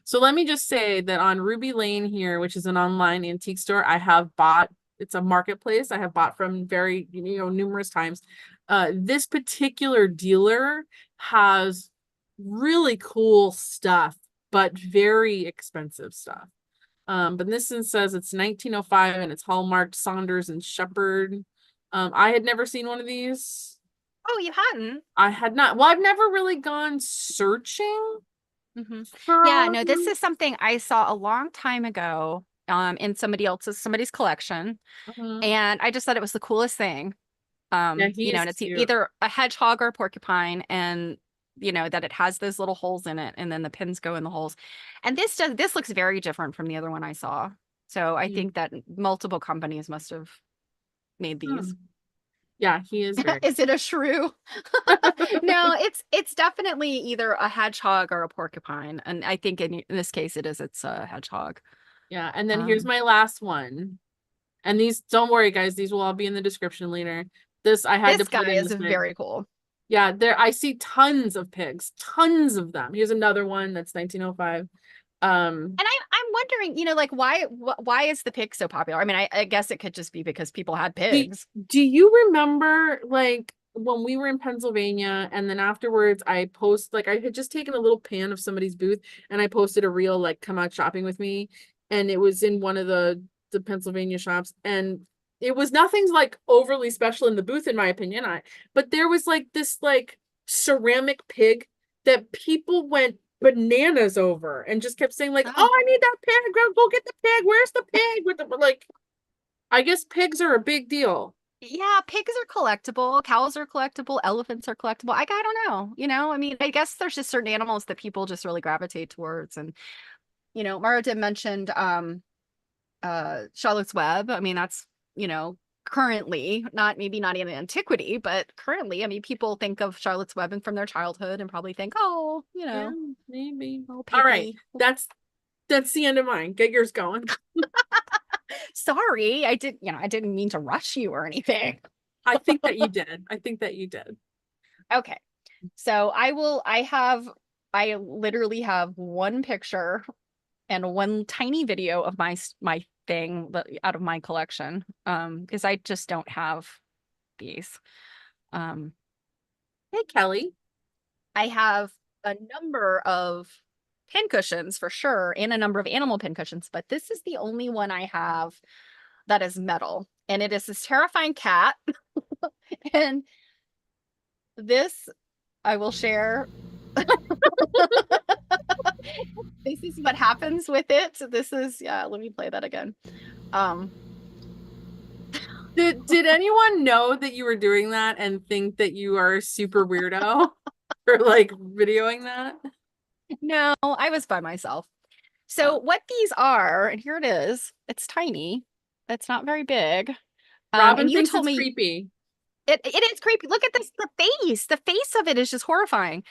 So let me just say that on Ruby Lane here, which is an online antique store, I have bought, it's a marketplace I have bought from very, numerous times. This particular dealer has really cool stuff, but very expensive stuff. But this one says it's 1905 and it's hallmarked Saunders and Shepherd. I had never seen one of these. Oh, you hadn't? I had not. Well, I've never really gone searching for Yeah, all of no, this them. is something I saw a long time ago in somebody's collection. Mhm. And I just thought it was the coolest thing. Yeah, he is And it's cute. either a hedgehog or a porcupine, and that it has those little holes in it, and then the pins go in the holes. And this looks very different from the other one I saw. So I Mm. think that multiple companies must have made Hmm. these. Yeah, he is very. Is it a shrew? No, it's definitely either a hedgehog or a porcupine. And I think in this case it's a hedgehog. Yeah, and then here's Um, my last one. And these, don't worry, guys, these will all be in the description later. This I had to this put guy in is this bit. very cool. Yeah, there I see tons of pigs, tons of them. Here's another one that's 1905. And I'm wondering, like why is the pig so popular? I mean, I guess it could just be because people had Do, pigs. do you remember like when we were in Pennsylvania and then afterwards I had just taken a little pan of somebody's booth and I posted a reel like come out shopping with me and it was in one of the Pennsylvania shops and it was nothing's like overly special in the booth in my opinion. But there was like this like ceramic pig that people went bananas over and just kept saying like, "Oh, Oh, I need that pig. Go get the pig. Where's the pig?" With the like I guess pigs are a big deal. yeah, pigs are collectible, cows are collectible, elephants are collectible. I don't know, I mean, I guess there's just certain animals that people just really gravitate towards. And Mara did mentioned Charlotte's Web. I mean, that's, currently maybe not in antiquity, but currently, I mean, people think of Charlotte's Web and from their childhood and probably think, oh, Yeah, maybe. oh, All right. piggy. That's the end of mine. Get yours going. Sorry, I didn't mean to rush you or anything. I think that you did. I think that you did. Okay. So I literally have one picture and one tiny video of my thing out of my collection. Because I just don't have these. Um, Hey, Kelly. I have a number of pincushions for sure, and a number of animal pincushions, but this is the only one I have that is metal. And it is this terrifying cat. And this I will share. This is what happens with it. This is, yeah, let me play that again. Um, Did anyone know that you were doing that and think that you are a super weirdo for like videoing that? no, I was by myself. So Oh. what these are, and here it is. It's tiny. It's not very big. And Robin you thinks told it's me creepy. it is creepy. Look at this, the face. The face of it is just horrifying.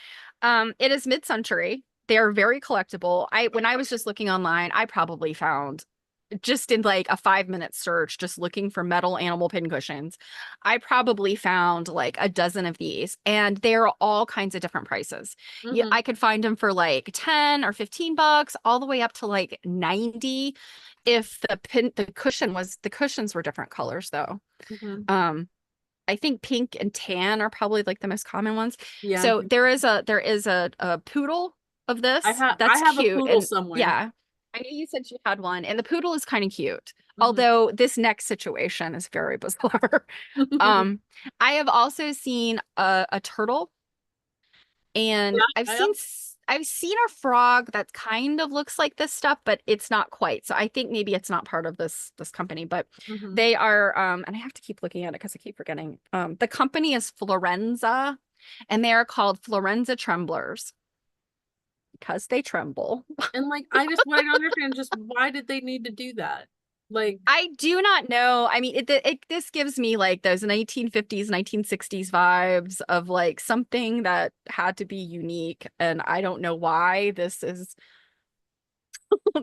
It is mid-century. They are very collectible. When I was just looking online, I probably found just in like a 5-minute search, just looking for metal animal pincushions, I probably found like a dozen of these, and they're all kinds of different prices. Yeah, Mm-hmm. I could find them for like 10 or $15, all the way up to like 90 if the cushions were different colors though. Mm-hmm. Um, I think pink and tan are probably like the most common ones. Yeah, I So think there is a poodle of this. I That's have a cute. poodle And somewhere. yeah, I know you said you had one, and the poodle is kind of cute. Mm-hmm. Although this next situation is very bizarre. Um, I have also seen a turtle, and Yeah. I've seen a frog that kind of looks like this stuff, but it's not quite. So I think maybe it's not part of this company, but Mm-hmm. they are and I have to keep looking at it because I keep forgetting. The company is Florenza, and they are called Florenza tremblers because they tremble. And like, what I don't understand is just why did they need to do that? Like, I do not know. I mean, this gives me like those 1950s, 1960s vibes of like something that had to be unique, and I don't know why this is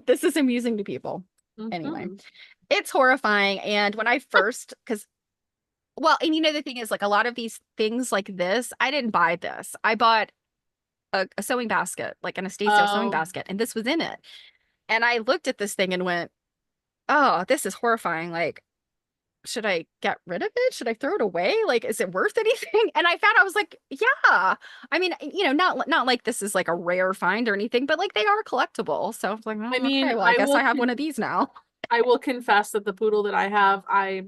this is amusing to people. Anyway, mhm. it's horrifying. And when I first, because well, and you know the thing is, like a lot of these things like this, I didn't buy this. I bought a sewing basket, like an estate sale sewing Oh, basket, and this was in it. And I looked at this thing and went, "Oh, this is horrifying. Like, should I get rid of it? Should I throw it away? Like, is it worth anything?" And I found I was like, "Yeah." I mean, you know, not like this is like a rare find or anything, but like they are collectible. So I was like, I "Oh, mean, okay. Well, I guess I have one of these now." I will confess that the poodle that I have, I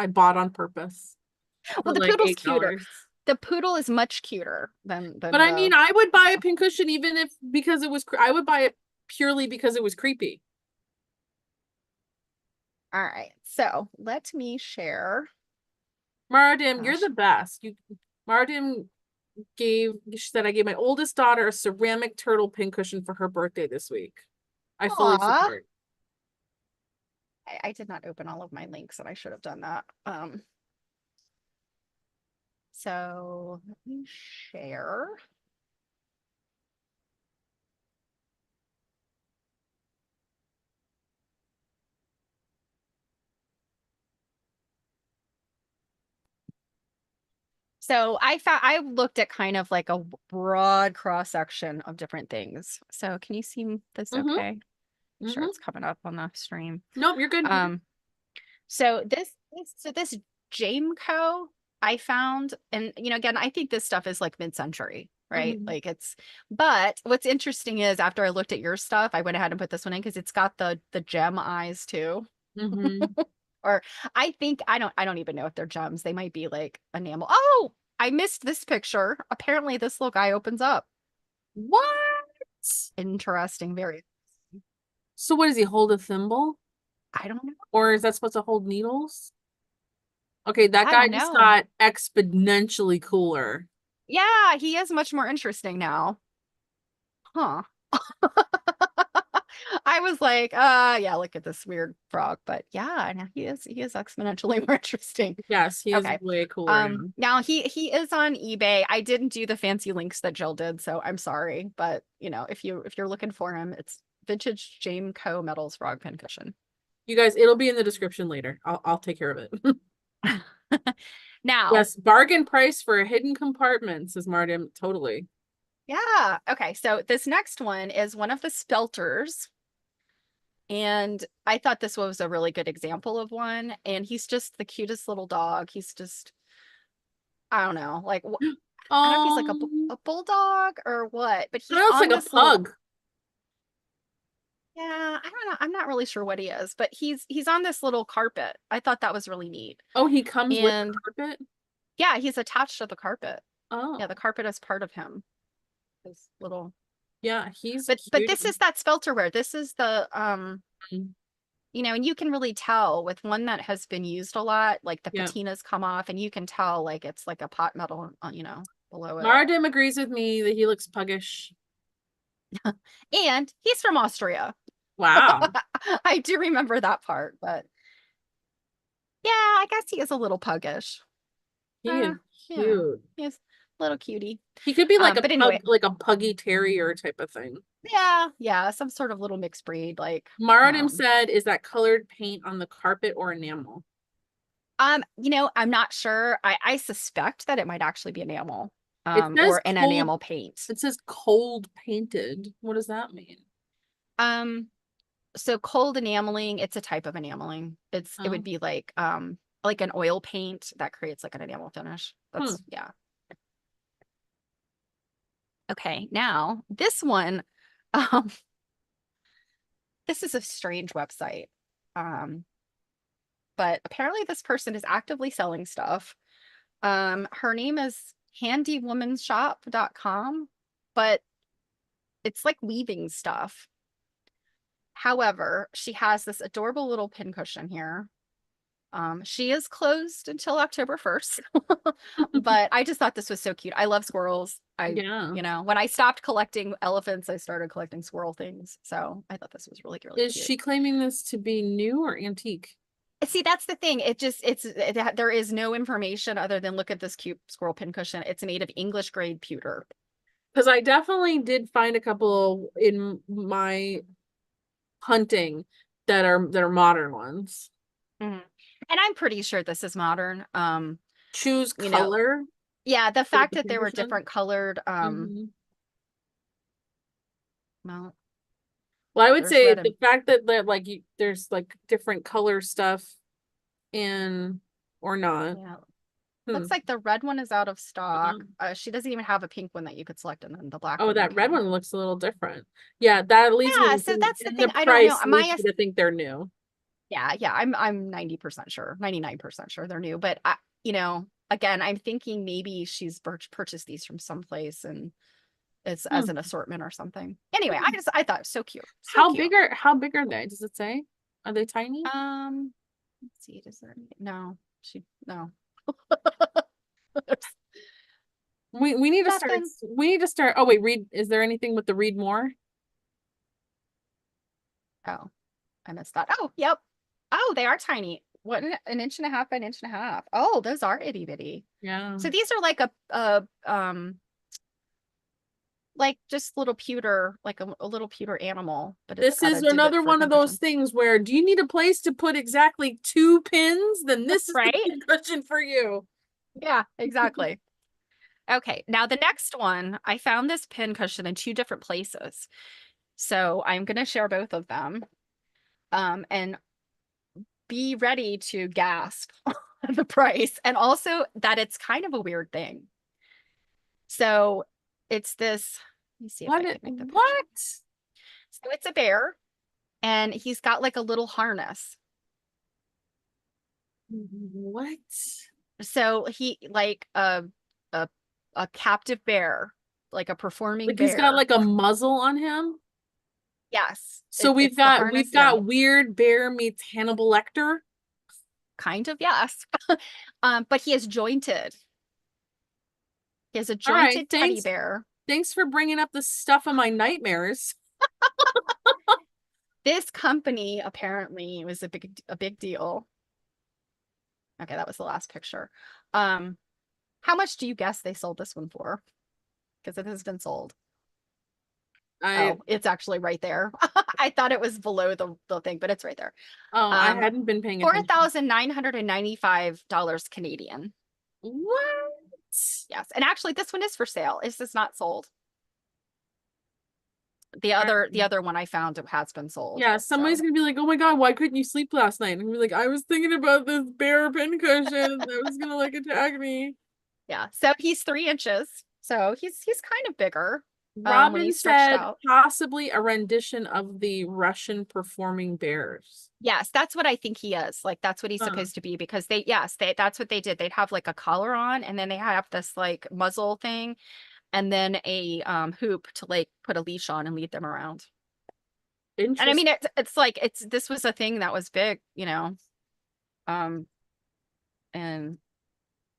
bought on purpose Well, for the like poodle's cuter. $8. The poodle is much cuter than But I mean, the. I would buy a pincushion even if because it was I would buy it purely because it was creepy. All right. So let me share. Maradim, you're Gosh. the best. Maradim she said I gave my oldest daughter a ceramic turtle pincushion for her birthday this week. I fully Aw. support. I did not open all of my links and I should have done that. So let me share. So I looked at kind of like a broad cross section of different things. So can you see this Mm-hmm. okay? Make sure Mm-hmm. it's coming up on the stream. Nope, you're good. Um, so this Jameco I found, and you know, again, I think this stuff is like mid-century, right? Mm-hmm. Like it's, but what's interesting is after I looked at your stuff, I went ahead and put this one in because it's got the gem eyes too. Mm-hmm. Or I don't even know if they're gems. They might be like enamel. Oh, I missed this picture. Apparently this little guy opens up. What? Interesting, very. So what does he hold a thimble? I don't know. Or is that supposed to hold needles? Okay, that I guy don't just know. got exponentially cooler. Yeah, he is much more interesting now. Huh. I was like, yeah, look at this weird frog. But yeah, now he is exponentially more interesting. Yes, he is Okay. way cooler now. Now he is on eBay. I didn't do the fancy links that Jill did, so I'm sorry. But you know, if you're looking for him, it's vintage James Co. Metals frog pincushion. You guys, it'll be in the description later. I'll take care of it. Now, Yes, bargain price for a hidden compartment, says Martin. Totally. yeah. Okay, so this next one is one of the spelters. And I thought this was a really good example of one. And he's just the cutest little dog. He's just, I don't know, like I don't know if he's like a bulldog or what, but Kind he's of looks on like a this little, pug. yeah, I don't know. I'm not really sure what he is, but he's on this little carpet. I thought that was really neat. Oh, he comes with the And carpet? yeah, he's attached to the carpet. Yeah, the Oh, carpet is part of him. His little, yeah, he's but this cute. is that spelterware. This is the you know, and you can really tell with one that has been used a lot, like the Yeah. patinas come off and you can tell like it's like a pot metal, you know, below it. Mardim agrees with me that he looks puggish. And he's from Austria. Wow. I do remember that part, but yeah, I guess he is a little puggish. He is Yeah, cute. he's a little cutie. He could be like a But pug, anyway, like a puggy terrier type of thing. yeah, some sort of little mixed breed, like Maradim said, is that colored paint on the carpet or enamel? you know, I'm not sure. I suspect that it might actually be enamel, It says or an cold, enamel paint. it says cold painted. What does that mean? Um, so cold enameling, it's a type of enameling. It would Oh, be like an oil paint that creates like an enamel finish. hmm. That's yeah. Okay, now this one, um, this is a strange website. Um, but apparently this person is actively selling stuff. Her name is handywomanshop.com, but it's like weaving stuff. However, she has this adorable little pincushion here. She is closed until October 1st, but I just thought this was so cute. I love squirrels. Yeah. When I stopped collecting elephants, I started collecting squirrel things. So I thought this was really, really Is cute. she claiming this to be new or antique? See, that's the thing. There is no information other than look at this cute squirrel pincushion. It's made of English grade pewter. Because I definitely did find a couple in my hunting that are modern ones. Mhm. And I'm pretty sure this is modern. Choose You know, color yeah, the for fact the that there were pincushion. different colored, Hmm. well, Well, I would there's say red the and fact that like there's like different color stuff in or not. yeah. Hmm. Looks like the red one is out of stock. Um, She doesn't even have a pink one that you could select, and then the black oh, one you that red can. one looks a little different. Yeah, that leads me Yeah, to so think, that's the and thing. the I don't know. price leads me to think they're new. Yeah, I'm 90% sure, 99% sure they're new. But again, I'm thinking maybe she's purchased these from someplace and it's as Hmm. an assortment or something. Anyway, Hmm. I thought it was so cute. So cute. How big are they? Does it say? Are they tiny? Let's see, does there no, no. We need to start Nothing. oh wait, read, is there anything with the read more? Oh, I missed that. Oh, yep. Oh, they are tiny. What, an inch and a half by an inch and a half. Oh, those are itty bitty. Yeah. So these are like like just little pewter, like a little pewter animal, but it's This got a is divot another for one of those pincushion. things where do you need a place to put exactly 2 pins? Then this is the Right? pin cushion for you. Yeah, exactly. Okay, now the next one, I found this pin cushion in two different places. So I'm going to share both of them. And be ready to gasp the price and also that it's kind of a weird thing. So it's this, let me see if I can make the picture. What? So it's a bear and he's got like a little harness. What? So he like a a captive bear, like a performing Like he's got bear. like a muzzle on him. Yes, So we've it's the got harness. Yeah, weird bear meets Hannibal Lecter. kind of, yes. But he is jointed. He has a All right, jointed teddy bear. thanks for bringing up the stuff of my nightmares. This company apparently was a big deal. Okay, that was the last picture. Um, how much do you guess they sold this one for? Because it has been sold. I Oh, it's actually right there. I thought it was below the thing, but it's right there. I hadn't been paying attention. $4,995 Canadian. What? Yes. And actually this one is for sale. This is not sold. All The right. other one I found it has been sold. Yeah, somebody's So gonna be like, "Oh my God, why couldn't you sleep last night?" And be like, "I was thinking about this bear pincushion that was gonna like attack me." yeah. So he's 3 inches. So he's kind of bigger when Robin he's stretched said out. possibly a rendition of the Russian performing bears. Yes, that's what I think he is. Like that's what he's Huh. supposed to be because that's what they did. They'd have like a collar on and then they have this like muzzle thing and then a hoop to like put a leash on and lead them around. And I Interesting. mean it's like this was a thing that was big, um and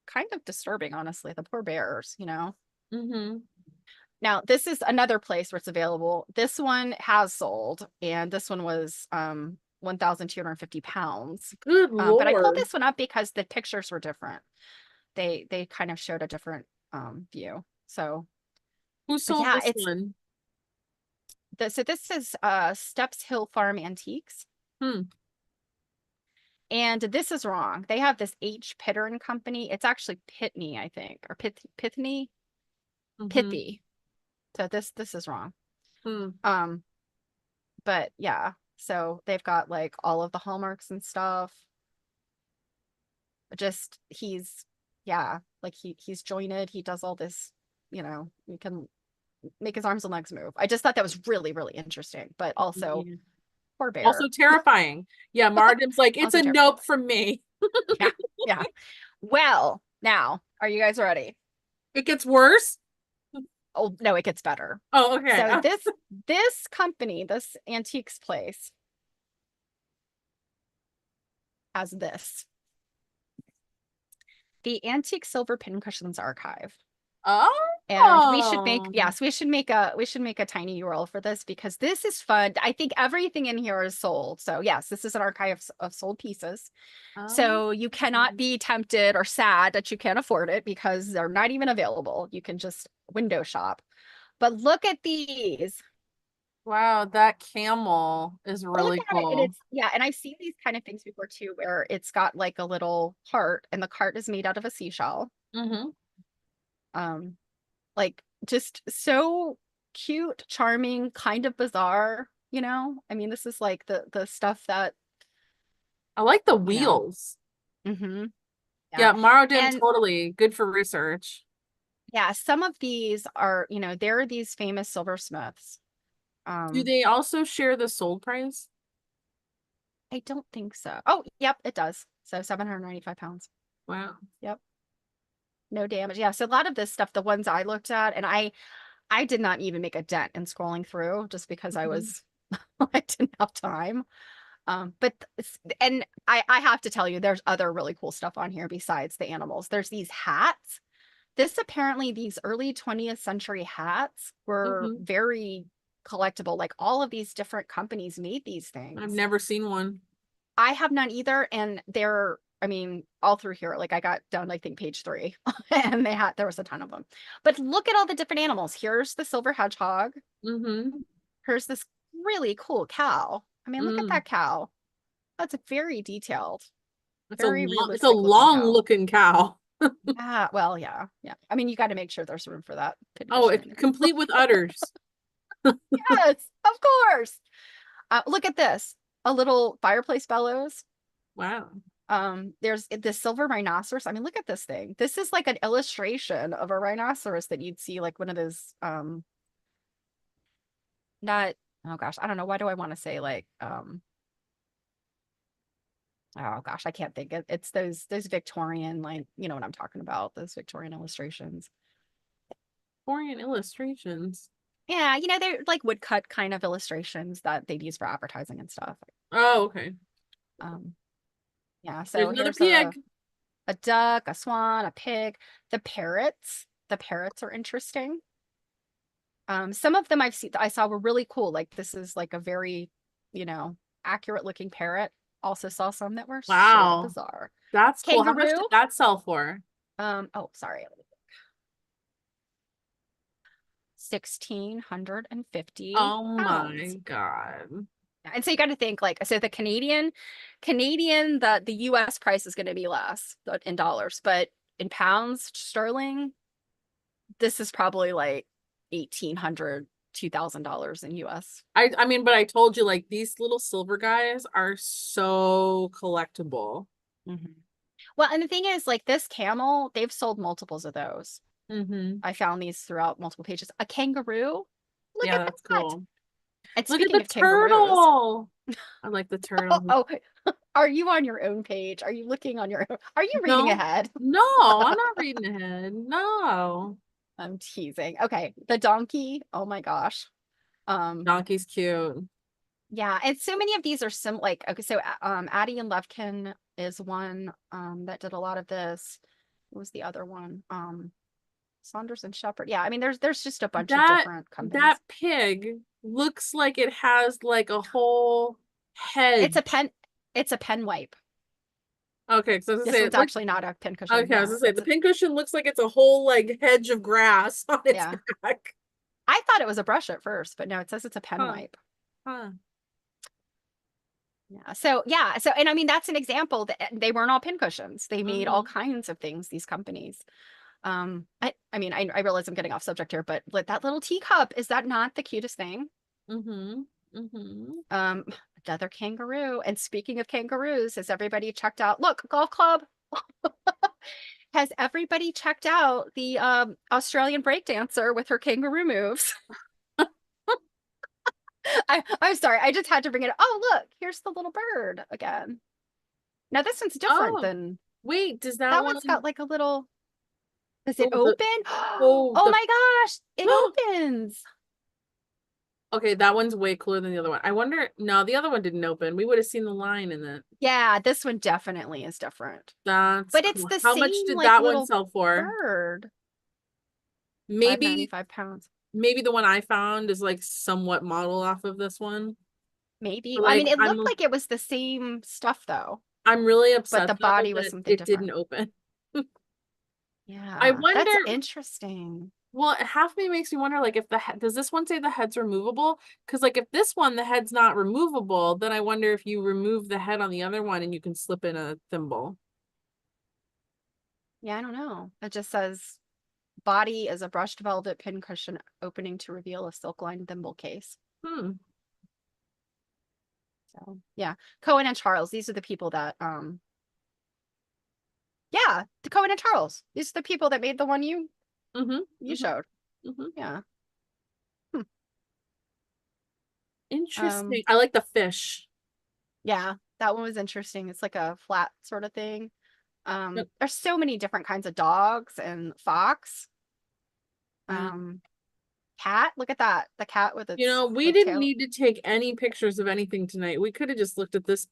kind of disturbing, honestly. The poor bears. Mm-hmm. Now, this is another place where it's available. This one has sold, and this one was 1,250 pounds. Good But I pulled Lord. this one up because the pictures were different. They kind of showed a different view. So, Who but sold yeah, this one? so this is Steps Hill Farm Antiques. Hmm. And this is wrong. They have this H. Pitter and Company. It's actually Pitney, I think, or Pitney, Mm-hmm. Pithy. So this is wrong. Hmm. Um, but yeah, so they've got like all of the hallmarks and stuff. Just yeah, like he's jointed. He does all this, he can make his arms and legs move. I just thought that was really, really interesting, but also Yeah. poor Also bear. terrifying. Yeah, Mardim's like, it's Also a terrifying. nope from me. Yeah, yeah. Well, now, are you guys ready? It gets worse. Oh, no, it gets better. Oh, okay. So this company, this antiques place has this. the Antique Silver Pincushions Archive. And we should make, Oh. yes, we should make a tiny URL for this because this is fun. I think everything in here is sold. So yes, this is an archive of sold pieces. Oh. So you cannot be tempted or sad that you can't afford it because they're not even available. You can just window shop. But look at these. Wow, that camel is Look really at it. And cool. it's, yeah, and I've seen these kind of things before too, where it's got like a little cart and the cart is made out of a seashell. Mm-hmm. Um, like just so cute, charming, kind of bizarre, you know? I mean, this is like the stuff that, I like the you know, wheels. yeah. Yeah, Marrodin And totally good for research. yeah, some of these are, there are these famous silversmiths. Do Um, they also share the sold price? I don't think so. Oh, yep, it does. So 795 pounds. Wow. Yep. No damage. Yeah. So a lot of this stuff, the ones I looked at, and I did not even make a dent in scrolling through just because Mhm. I didn't have time. But and I have to tell you, there's other really cool stuff on here besides the animals. There's these hats. This apparently these early 20th century hats were Mhm. very collectible. Like all of these different companies made these I've things. never seen one. I have none either, and they're, I mean, all through here, like I got down, I think page 3, and there was a ton of them. But look at all the different animals. Here's the silver hedgehog. Mm-hmm. Here's this really cool cow. I mean, look at Mm. that cow. That's very detailed, very It's a realistic looking long cow. looking cow. Yeah, well, yeah, yeah. I mean, you got to make sure there's room for that Oh, pincushion it's in there. complete with udders. Yes, of course. Look at this. A little fireplace bellows. Wow. There's the silver rhinoceros. I mean, look at this thing. This is like an illustration of a rhinoceros that you'd see like one of those not, oh gosh, I don't know. Why do I want to say like oh gosh, I can't think. It's those Victorian, like, you know what I'm talking about, those Victorian illustrations. Victorian illustrations. Yeah, they're like woodcut kind of illustrations that they'd use for advertising and stuff. Oh, okay. Um, yeah, There's so another here's pig. a duck, a swan, a pig. The parrots are interesting. Some of them I saw were really cool. Like this is like a very, accurate looking parrot. Also saw some that were sort of Wow. bizarre. That's cool. How much Kangaroo. did that sell for? Oh, sorry. 1,650 Oh my pounds. God. And so you got to think like, so the Canadian, the US price is going to be less in dollars, but in pounds sterling, this is probably like 1,800, $2,000 in US. I mean, but I told you like these little silver guys are so collectible. Mhm. Well, and the thing is, like this camel, they've sold multiples of those. Mm-hmm. I found these throughout multiple pages. A kangaroo, look Yeah, at that's that. cool. And Look at speaking the of kangaroos, turtle. I like the oh, turtle. oh, are you on your own page? Are you looking on your own? Are you reading No, ahead? no, I'm not reading ahead. No. I'm teasing. Okay, the donkey. Oh my gosh. Um, Donkey's cute. yeah, and so many of these are like, okay, so Addie and Levkin is one that did a lot of this. What was the other one? Saunders and Shepherd. Yeah, I mean there's just a bunch of That different that companies. pig looks like it has like a whole It's a hedge. pen it's a pen wipe. Okay, so I was gonna This say one's it look actually not a pin cushion. okay, I was Yeah, gonna say the it's a, pincushion looks like it's a whole like hedge of grass on its yeah. back. I thought it was a brush at first, but no, it says it's a pen Huh. wipe. Huh. Yeah. So yeah. So and I mean that's an example that they weren't all pin cushions. They made all Mm-hmm. kinds of things, these companies. I mean I realize I'm getting off subject here, but like that little teacup, is that not the cutest thing? Mm-hmm. Mm-hmm. Um, another kangaroo. And speaking of kangaroos, has everybody checked out? Look, golf club. Has everybody checked out the Australian breakdancer with her kangaroo moves? I'm sorry, I just had to bring it up. Oh, look, here's the little bird again. Now this one's different Oh, than wait, does that that one one's got like a little. Does it oh the open? oh Oh the my gosh, it opens. Okay, that one's way cooler than the other one. I wonder, no, the other one didn't open. We would have seen the line in it. Yeah, this one definitely is different. That's But it's cool. the How much same did like that one little sell for? bird. Maybe 5.95 pounds. maybe the one I found is like somewhat model off of this one. Maybe. But I like mean, it looked like it was the same stuff though, I'm really but upset the though body was that something it didn't different. open. I Yeah, wonder, that's interesting. well, half me makes me wonder like if the head, does this one say the head's removable? Because like if this one the head's not removable, then I wonder if you remove the head on the other one and you can slip in a thimble. Yeah, I don't know. It just says body is a brushed velvet pin cushion opening to reveal a silk lined thimble case. Hmm. So yeah, Cohen and Charles. These are the people that yeah, the Cohen and Charles. These are the people that made the one Mm-hmm. you Mm-hmm. showed. Mm-hmm. Yeah. Hmm. Interesting. I like the fish. Yeah, that one was interesting. It's like a flat sort of thing. Yep. There's so many different kinds of dogs and fox. Yeah. Um, cat. Look at that. The cat with You its know, we like didn't tail. need to take any pictures of anything tonight. We could have just looked at this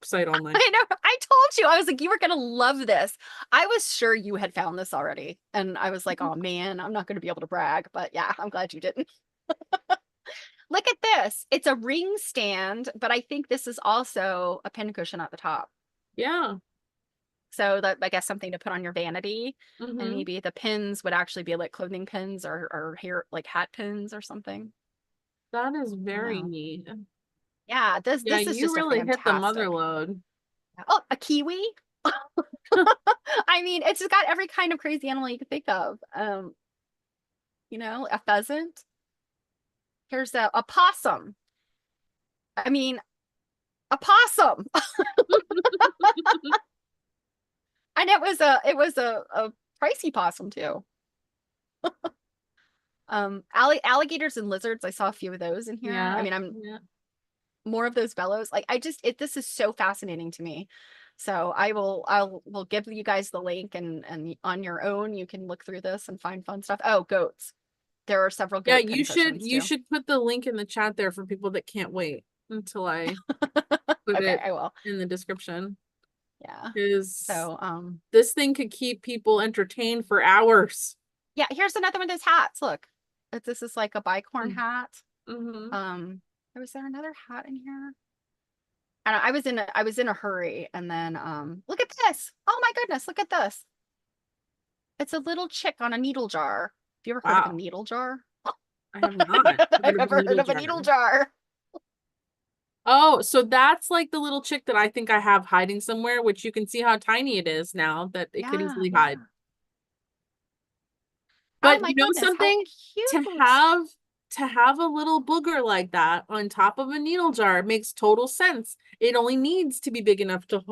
site all night. I know. I told you. I was like, you were gonna love this. I was sure you had found this already. And I was like, oh man, I'm not gonna be able to brag. But yeah, I'm glad you didn't. Look at this. It's a ring stand, but I think this is also a pincushion at the top. Yeah. So that I guess something to put on your vanity. And Mm-hmm. maybe the pins would actually be like clothing pins or hair like hat pins or something. That is I don't very know. neat. Yeah, this Yeah, this is you just a really hit the mother fantastic. load. Oh, a kiwi. I mean, it's just got every kind of crazy animal you could think of. A pheasant. Here's a possum. I mean, a possum. And it was a pricey possum too. Alligators and lizards. I saw a few of those in here. I Yeah, mean, I'm yeah. more of those bellows. Like I just this is so fascinating to me. So I will give you guys the link and on your own you can look through this and find fun stuff. Oh, goats. There are several Yeah, goat pin cushions you too. should put the link in the chat there for people that can't wait until I put Okay, it I will. in the description. Yeah. Because So this thing could keep people entertained for hours. yeah, here's another one of those hats. Look. This is like a bicorn Mm. hat. Mm-hmm. Was there another hat in here? I was in a hurry and then look at this. Oh my goodness, look at this. It's a little chick on a needle jar. Have you ever heard of a Wow. needle jar? I have not I've heard of a never heard needle of a jar. needle jar. Oh, so that's like the little chick that I think I have hiding somewhere, which you can see how tiny it is now that it could Yeah, easily hide. yeah. Oh But my you know goodness, how something? To cute. have to have a little booger like that on top of a needle jar makes total sense. It only needs to be big enough to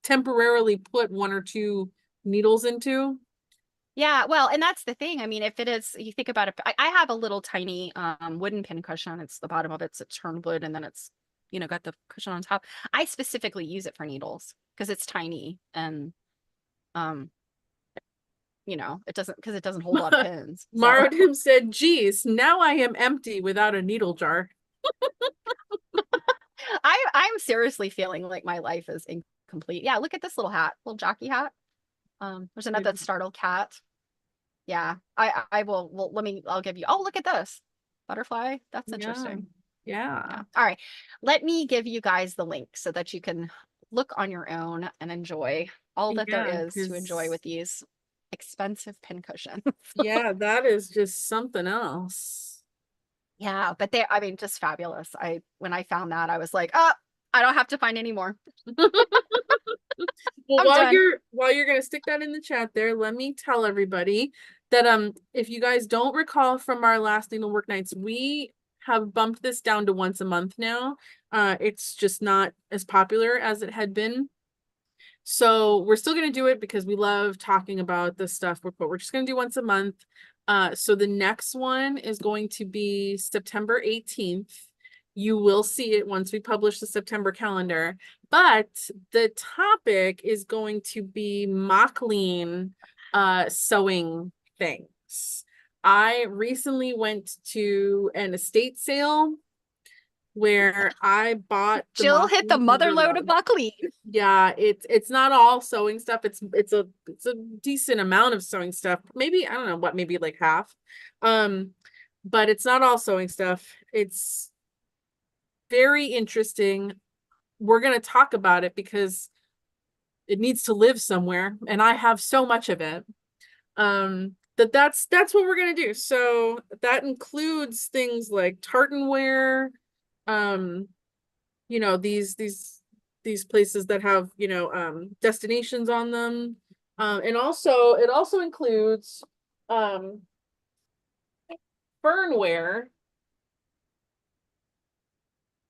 temporarily put one or two needles into. Yeah, well, and that's the thing. I mean, if it is, you think about it, I have a little tiny wooden pin cushion. It's the bottom of it's a turned wood, and then it's, got the cushion on top. I specifically use it for needles because it's tiny and um, it doesn't hold a lot of pins. So Martin said, geez, now I am empty without a needle jar. I'm seriously feeling like my life is incomplete. Yeah, look at this little hat, little jockey hat. There's another startled cat. Yeah, I will. Well, I'll give you. Oh, look at this butterfly. That's Yeah. interesting. Yeah. Yeah. All right. Let me give you guys the link so that you can look on your own and enjoy all that there Yeah, is to enjoy because with these expensive pincushions. yeah, that is just something else. Yeah, but I mean, just fabulous. When I found that, I was like, oh, I don't have to find any more. Well, I'm done. while you're gonna stick that in the chat there, let me tell everybody that if you guys don't recall from our last needlework nights, we have bumped this down to once a month now. It's just not as popular as it had been. So we're still gonna do it because we love talking about this stuff, but we're just gonna do once a month. So the next one is going to be September 18th. You will see it once we publish the September calendar, but the topic is going to be Mauchline sewing things. I recently went to an estate sale where I bought the Jill hit the Mauchline mother load of motherload. Mauchline. Yeah, it's not all sewing stuff. It's a decent amount of sewing stuff. Maybe I don't know what, maybe like half. Um, but it's not all sewing stuff. It's very interesting. We're gonna talk about it because it needs to live somewhere, and I have so much of it. That's what we're gonna do. So that includes things like tartanware, um, these places that have, destinations on them. And also it also includes um fernware,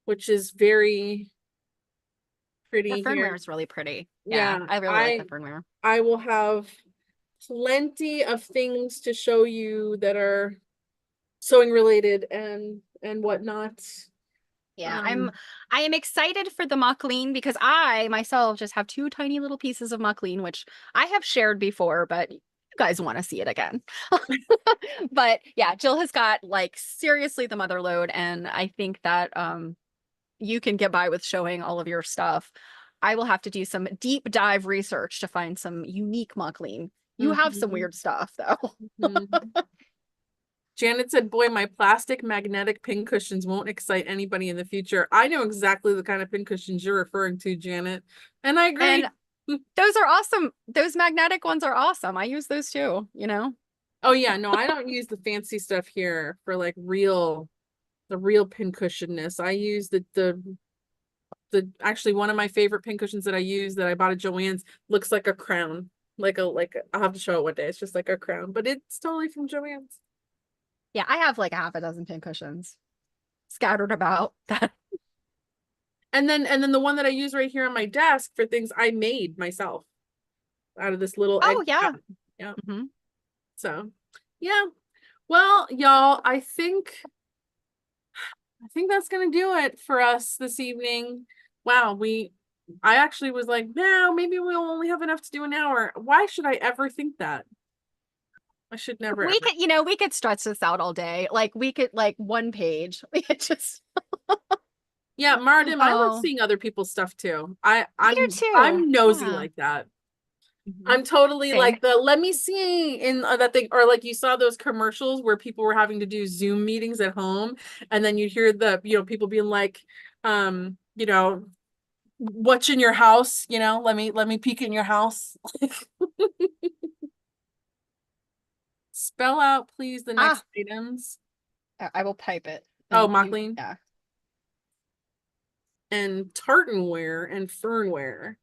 which is very The pretty fernware here. is really pretty. Yeah, Yeah, I really like the fernware. I will have plenty of things to show you that are sewing related and whatnot. Yeah, Um, I am excited for the Mauchline because I myself just have two tiny little pieces of Mauchline, which I have shared before, but you guys want to see it again. But yeah, Jill has got like seriously the mother load, and I think that you can get by with showing all of your stuff. I will have to do some deep dive research to find some unique Mauchline. You have some mhm, weird stuff though. mhm. Janet said, boy, my plastic magnetic pin cushions won't excite anybody in the future. I know exactly the kind of pin cushions you're referring to, Janet. And I And agree. those are awesome. Those magnetic ones are awesome. I use those too, you know? Oh yeah, no, I don't use the fancy stuff here for like the real pin cushioness. I use the actually one of my favorite pin cushions that I use that I bought at Joann's looks like a crown. I'll have to show it one day. It's just like a crown, but it's totally from Joann's. Yeah, I have like a half a dozen pin cushions scattered about that. And then the one that I use right here on my desk for things I made myself out of this little Oh egg yeah. pattern. Yeah. Hmm. So, yeah. Well, y'all, I think that's gonna do it for us this evening. Wow, I actually was like, no, maybe we'll only have enough to do an hour. Why should I ever think that? I should never We ever. could, we could stretch this out all day. Like we could like one page. We could just Yeah, Mardim, I love oh, seeing other people's stuff too. I do too. I'm nosy Yeah. like that. Mhm. I'm totally Same. like the let me see in that thing, or like you saw those commercials where people were having to do Zoom meetings at home, and then you hear people being like, um, you know, what's in your house? Let me peek in your house. Spell out, please, the Ah, next items. I will type it. Oh, And you Mauchline yeah. and tartanware and fernware.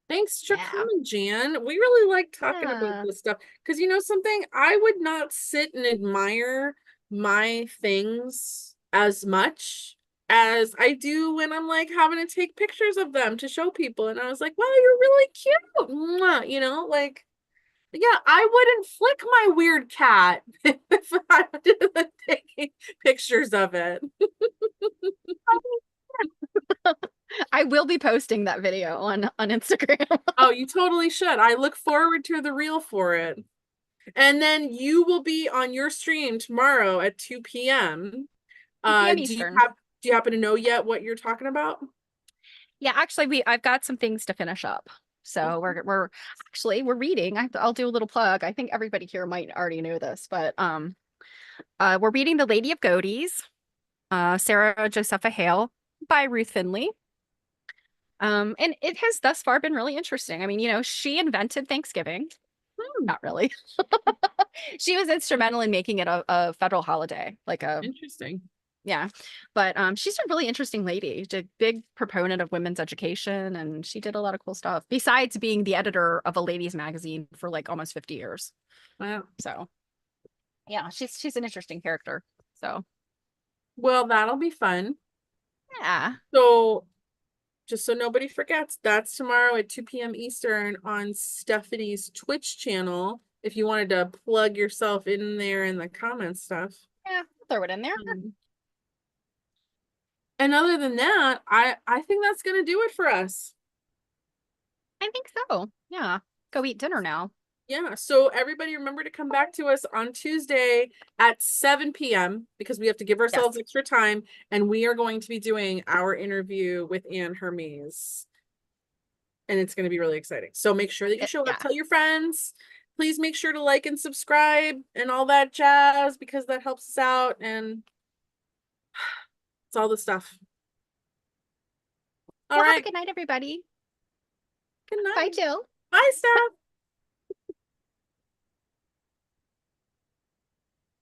Thanks for Yeah. coming, Jan. We really like talking about Yeah. this stuff because you know something, I would not sit and admire my things as much as I do when I'm like having to take pictures of them to show people. And I was like, wow, you're really cute. Mwah, like, yeah, I wouldn't flick my weird cat if I was taking pictures of it. I will be posting that video on Instagram. Oh, you totally should. I look forward to the reel for it. And then you will be on your stream tomorrow at 2 p.m. 2 p.m. Do you Eastern. happen to know yet what you're talking about? Yeah, actually I've got some things to finish up. So we're reading. I'll do a little plug. I think everybody here might already know this, but we're reading The Lady of Godey's, Sarah Josepha Hale by Ruth Finley. And it has thus far been really interesting. I mean, she invented Thanksgiving. Hmm, Not really. She was instrumental in making it a federal holiday, like interesting. yeah. But she's a really interesting lady. She's a big proponent of women's education, and she did a lot of cool stuff besides being the editor of a ladies magazine for like almost 50 years. Wow. So yeah, she's an interesting character. So Well, that'll be fun. yeah. So, just so nobody forgets, that's tomorrow at 2 p.m. Eastern on Stephanie's Twitch channel. If you wanted to plug yourself in there in the comments stuff. Yeah, throw it in there. Um, and other than that, I think that's gonna do it for us. I think so. Yeah. Go eat dinner now. Yeah, so everybody remember to come back to us on Tuesday at 7 p.m. because we have to give ourselves Yes. extra time, and we are going to be doing our interview with Anne Hermes. And it's going to be really exciting. So make sure that you show up, Yeah. tell your friends. Please make sure to like and subscribe and all that jazz because that helps us out, and it's all the stuff. All Well, have a right. good night, everybody. Good Bye, night. Jill. Bye, Steph.